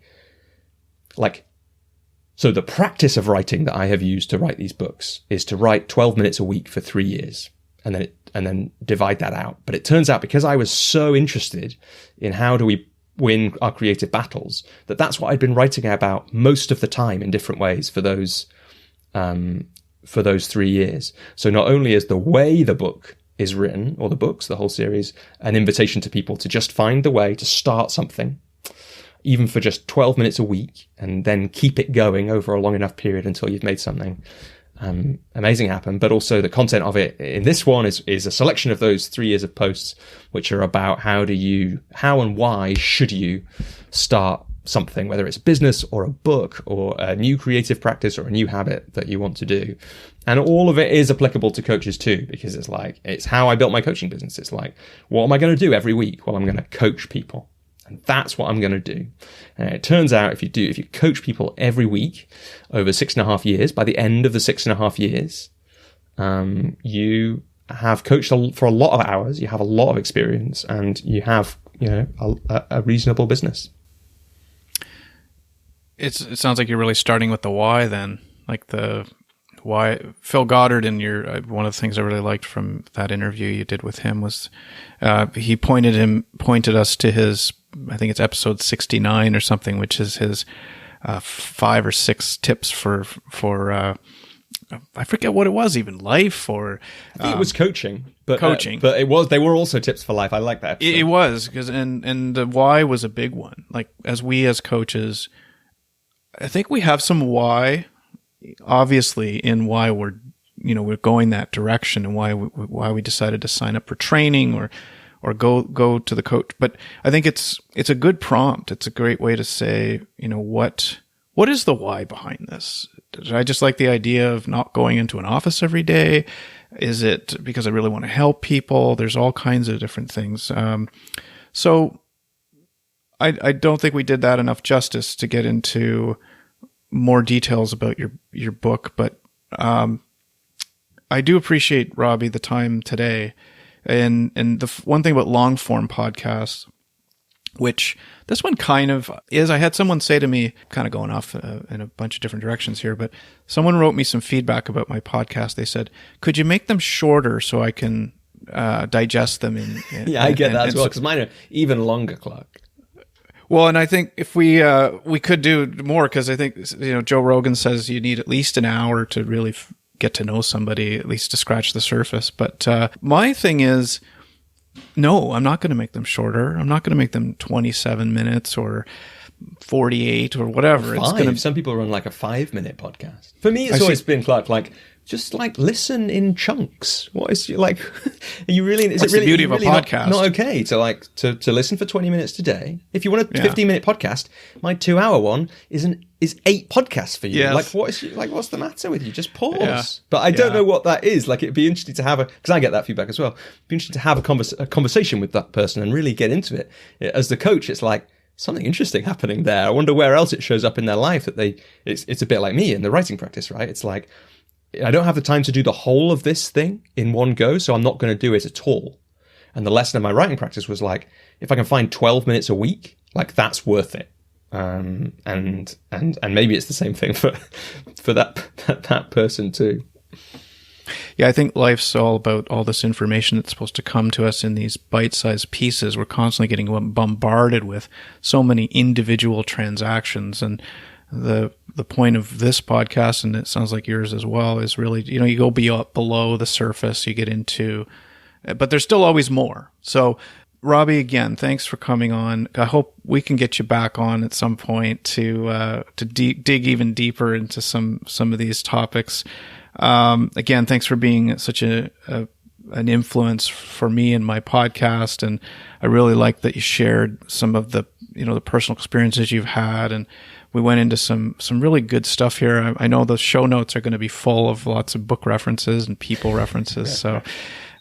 so the practice of writing that I have used to write these books is to write 12 minutes a week for 3 years and then divide that out. But it turns out, because I was so interested in how do we win our creative battles, that's what I'd been writing about most of the time in different ways for those 3 years. So not only is the way the book is written, or the books, the whole series, an invitation to people to just find the way to start something, even for just 12 minutes a week, and then keep it going over a long enough period until you've made something amazing happen. But also the content of it in this one is a selection of those 3 years of posts, which are about how and why should you start something, whether it's a business or a book or a new creative practice or a new habit that you want to do. And all of it is applicable to coaches too, because it's how I built my coaching business. It's like, what am I going to do every week? Well, I'm going to coach people. And that's what I'm going to do. And it turns out if you coach people every week over 6.5 years, by the end of the 6.5 years, you have coached for a lot of hours, you have a lot of experience, and you have, a reasonable business. It sounds like you're really starting with the why then, like the why. Phil Goddard, in one of the things I really liked from that interview you did with him was he pointed us to his, I think it's episode 69 or something, which is his 5 or 6 tips for I forget what it was, even life or I think it was coaching, but they were also tips for life. I like that episode. It was, because and the why was a big one. Like, as coaches, I think we have some why, obviously, in why we're going that direction, and why we decided to sign up for training or go to the coach. But I think it's a good prompt. It's a great way to say, what is the why behind this? Did I just like the idea of not going into an office every day? Is it because I really want to help people? There's all kinds of different things. So I don't think we did that enough justice to get into more details about your book, but I do appreciate, Robbie, the time today. And the one thing about long form podcasts, which this one kind of is, I had someone say to me, kind of going off in a bunch of different directions here, but someone wrote me some feedback about my podcast. They said, could you make them shorter so I can digest them? I get that as well, because mine are even longer, Clark. Well, and I think if we could do more, because I think Joe Rogan says you need at least an hour to really get to know somebody, at least to scratch the surface. But my thing is, no, I'm not going to make them shorter. I'm not going to make them 27 minutes or 48 or whatever. Some people run like a 5-minute podcast. For me, it's always been, Clark, just listen in chunks. What is are you really? Is That's it really the beauty of a podcast? Not okay to listen for 20 minutes today? If you want a 15-minute podcast, my 2-hour one is 8 podcasts for you. Yes. What's the matter with you? Just pause. Yeah. But I don't know what that is. It'd be interesting to have because I get that feedback as well. It'd be interesting to have a conversation with that person and really get into it. As the coach, it's like something interesting happening there. I wonder where else it shows up in their life it's a bit like me in the writing practice, right? It's like, I don't have the time to do the whole of this thing in one go, so I'm not going to do it at all. And the lesson of my writing practice was if I can find 12 minutes a week, that's worth it. And maybe it's the same thing for that person too. Yeah, I think life's all about all this information that's supposed to come to us in these bite-sized pieces. We're constantly getting bombarded with so many individual transactions, and the point of this podcast, and it sounds like yours as well, is really, you go below the surface, you get into, but there's still always more. So, Robbie, again, thanks for coming on. I hope we can get you back on at some point to dig even deeper into some of these topics. Again, thanks for being such an influence for me in my podcast, and I really like that you shared some of the the personal experiences you've had and we went into some really good stuff here. I know the show notes are going to be full of lots of book references and people references. So,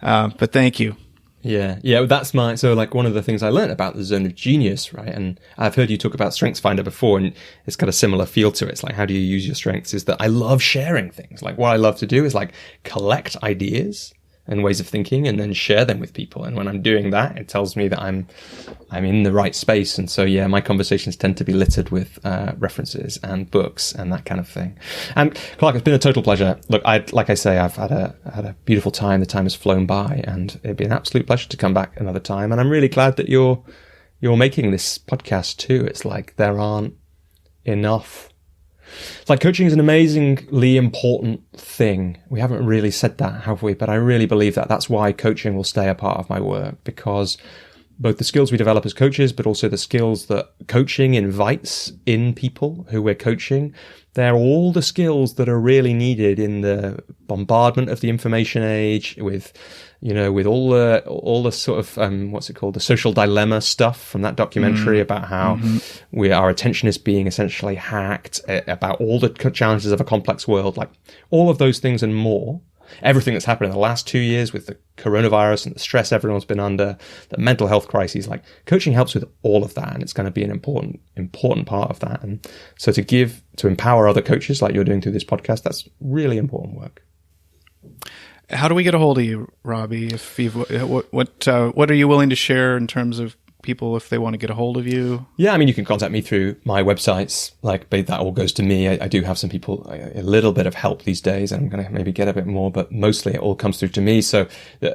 but thank you. Yeah, that's so like one of the things I learned about the zone of genius, right? And I've heard you talk about StrengthsFinder before, and it's got a similar feel to it. It's like, how do you use your strengths? Is that I love sharing things. Like, what I love to do is like collect ideas and ways of thinking and then share them with people. And when I'm doing that, it tells me that I'm in the right space. And so, yeah, my conversations tend to be littered with references and books and that kind of thing. And Clark, it's been a total pleasure. Look, like I say, I've had a beautiful time. The time has flown by, and it'd be an absolute pleasure to come back another time. And I'm really glad that you're making this podcast too. It's like there aren't enough. It's like coaching is an amazingly important thing. We haven't really said that, have we? But I really believe that that's why coaching will stay a part of my work, because both the skills we develop as coaches, but also the skills that coaching invites in people who we're coaching, they're all the skills that are really needed in the bombardment of the information age with all the sort of, the social dilemma stuff from that documentary about how our attention is being essentially hacked, about all the challenges of a complex world, like all of those things and more. Everything that's happened in the last 2 years with the coronavirus and the stress everyone's been under, the mental health crises, like coaching helps with all of that. And it's going to be an important part of that. And so to empower other coaches like you're doing through this podcast, that's really important work. How do we get a hold of you, Robbie? If what are you willing to share in terms of people if they want to get a hold of you? Yeah, I mean, you can contact me through my websites. Like, that all goes to me. I do have some people, a little bit of help these days, and I'm going to maybe get a bit more, but mostly it all comes through to me. So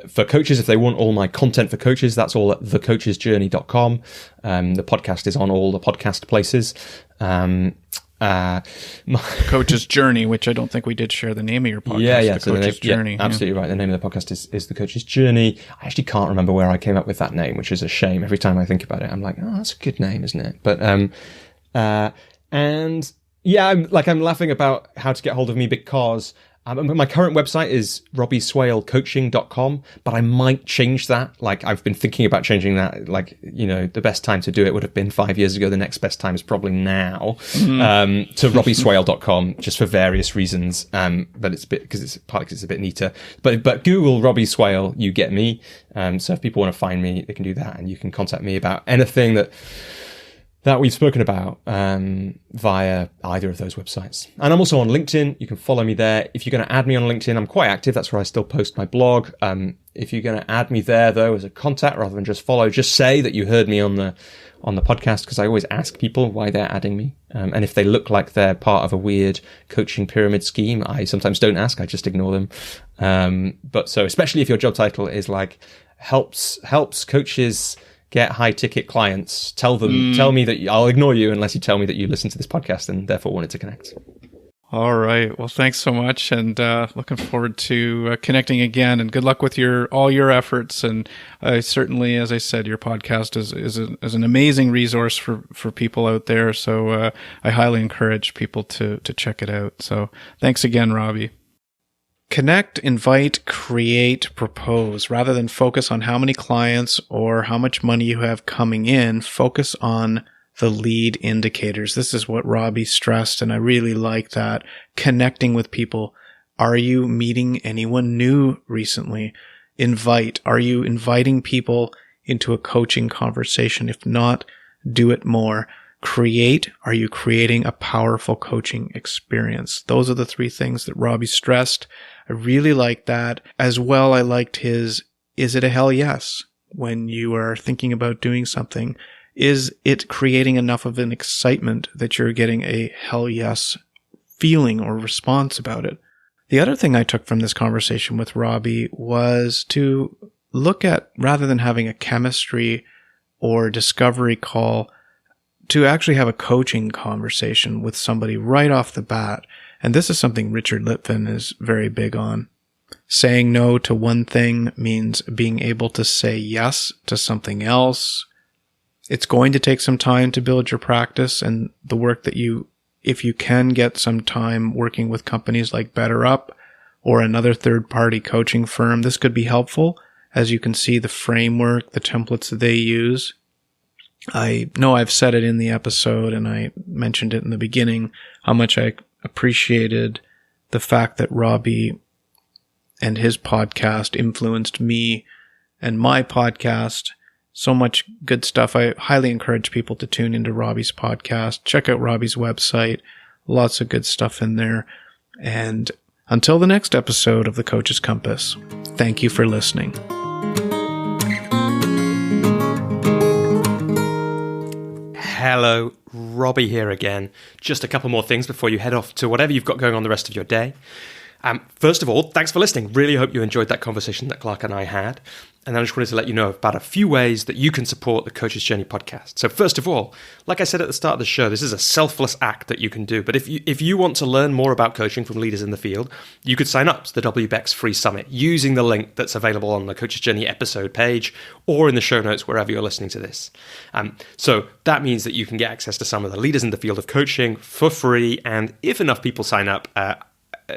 for coaches, if they want all my content for coaches, that's all at thecoachesjourney.com. The podcast is on all the podcast places. Coach's Journey, which I don't think we did share the name of your podcast. Yeah. The Coach's Journey. Yeah, absolutely right. The name of the podcast is The Coach's Journey. I actually can't remember where I came up with that name, which is a shame. Every time I think about it, I'm like, oh, that's a good name, isn't it? But, and yeah, I'm laughing about how to get hold of me because my current website is robbieswalecoaching.com, but I might change that. Like, I've been thinking about changing that. Like, the best time to do it would have been 5 years ago. The next best time is probably now, to robbieswale.com, just for various reasons. But it's partly because it's a bit neater. But Google Robbie Swale, you get me. So if people want to find me, they can do that, and you can contact me about anything that we've spoken about via either of those websites. And I'm also on LinkedIn. You can follow me there. If you're going to add me on LinkedIn, I'm quite active. That's where I still post my blog. If you're going to add me there, though, as a contact rather than just follow, just say that you heard me on the podcast, because I always ask people why they're adding me. And if they look like they're part of a weird coaching pyramid scheme, I sometimes don't ask. I just ignore them. But so especially if your job title is like helps coaches get high ticket clients, tell me that I'll ignore you unless you tell me that you listen to this podcast and therefore wanted to connect. All right. Well, thanks so much, and looking forward to connecting again. And good luck with all your efforts. And certainly, as I said, your podcast is an amazing resource for people out there. So I highly encourage people to check it out. So thanks again, Robbie. Connect, invite, create, propose. Rather than focus on how many clients or how much money you have coming in, focus on the lead indicators. This is what Robbie stressed, and I really like that. Connecting with people. Are you meeting anyone new recently? Invite. Are you inviting people into a coaching conversation? If not, do it more. Create. Are you creating a powerful coaching experience? Those are the three things that Robbie stressed. I really like that. As well, I liked his, is it a hell yes? When you are thinking about doing something, is it creating enough of an excitement that you're getting a hell yes feeling or response about it? The other thing I took from this conversation with Robbie was to look at, rather than having a chemistry or discovery call, to actually have a coaching conversation with somebody right off the bat. And this is something Richard Litvin is very big on. Saying no to one thing means being able to say yes to something else. It's going to take some time to build your practice and the work that if you can get some time working with companies like BetterUp or another third-party coaching firm, this could be helpful as you can see the framework, the templates that they use. I know I've said it in the episode and I mentioned it in the beginning, how much I appreciated the fact that Robbie and his podcast influenced me and my podcast. So much good stuff. I highly encourage people to tune into Robbie's podcast. Check out Robbie's website. Lots of good stuff in there. And until the next episode of The Coach's Compass, thank you for listening. Hello, Robbie here again. Just a couple more things before you head off to whatever you've got going on the rest of your day. First of all, thanks for listening. Really hope you enjoyed that conversation that Clark and I had. And then I just wanted to let you know about a few ways that you can support the Coach's Journey podcast. So first of all, like I said at the start of the show, this is a selfless act that you can do. But if you want to learn more about coaching from leaders in the field, you could sign up to the WBEX Free Summit using the link that's available on the Coach's Journey episode page or in the show notes wherever you're listening to this. So that means that you can get access to some of the leaders in the field of coaching for free. And if enough people sign up,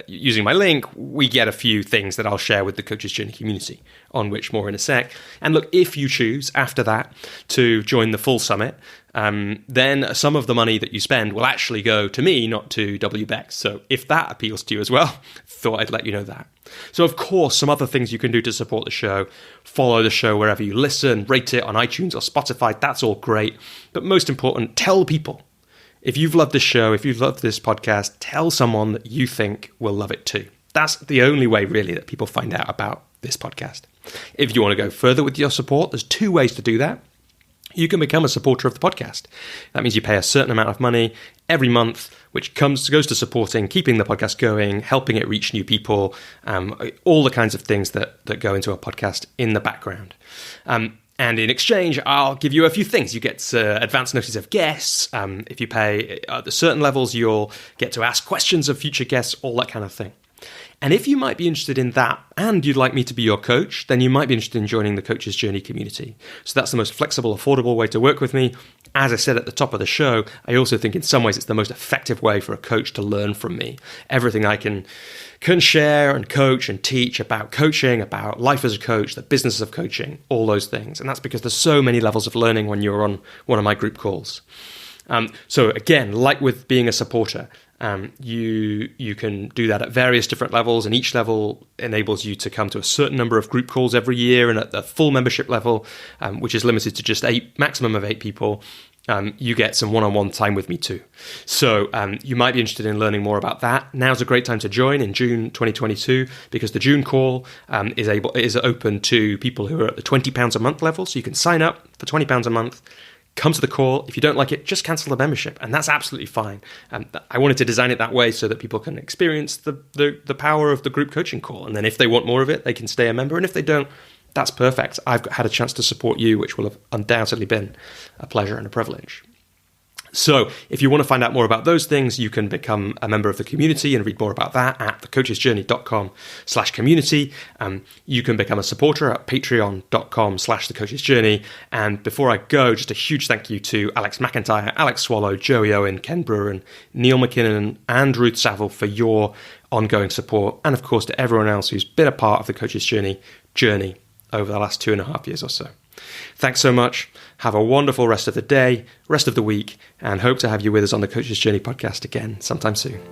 using my link, we get a few things that I'll share with the Coach's Journey community, on which more in a sec. And look, if you choose after that to join the full summit, then some of the money that you spend will actually go to me, not to WBEX. So if that appeals to you as well, thought I'd let you know that. So of course, some other things you can do to support the show: follow the show wherever you listen, rate it on iTunes or Spotify. That's all great. But most important, tell people. If you've loved this show, if you've loved this podcast, tell someone that you think will love it too. That's the only way, really, that people find out about this podcast. If you want to go further with your support, there's two ways to do that. You can become a supporter of the podcast. That means you pay a certain amount of money every month, which goes to supporting, keeping the podcast going, helping it reach new people, all the kinds of things that go into a podcast in the background. And in exchange, I'll give you a few things. You get advance notice of guests. If you pay at the certain levels, you'll get to ask questions of future guests, all that kind of thing. And if you might be interested in that and you'd like me to be your coach, then you might be interested in joining the Coach's Journey community. So that's the most flexible, affordable way to work with me. As I said at the top of the show, I also think in some ways it's the most effective way for a coach to learn from me. Everything I can share and coach and teach about coaching, about life as a coach, the business of coaching, all those things. And that's because there's so many levels of learning when you're on one of my group calls. So again, like with being a supporter, you can do that at various different levels, and each level enables you to come to a certain number of group calls every year. And at the full membership level, which is limited to just maximum of 8 people, you get some one-on-one time with me too. So you might be interested in learning more about that. Now's a great time to join in June 2022, because the June call is open to people who are at the £20 a month level. So you can sign up for £20 a month. Come to the call. If you don't like it, just cancel the membership, and that's absolutely fine. I wanted to design it that way so that people can experience the power of the group coaching call, and then if they want more of it, they can stay a member, and if they don't, that's perfect. I've had a chance to support you, which will have undoubtedly been a pleasure and a privilege. So if you want to find out more about those things, you can become a member of the community and read more about that at thecoachesjourney.com/community. You can become a supporter at patreon.com/thecoachesjourney. And before I go, just a huge thank you to Alex McIntyre, Alex Swallow, Joey Owen, Ken Brewer, Neil McKinnon, and Ruth Saville for your ongoing support. And of course, to everyone else who's been a part of the Coach's Journey over the last 2.5 years or so. Thanks so much. Have a wonderful rest of the day, rest of the week, and hope to have you with us on the Coach's Journey podcast again sometime soon.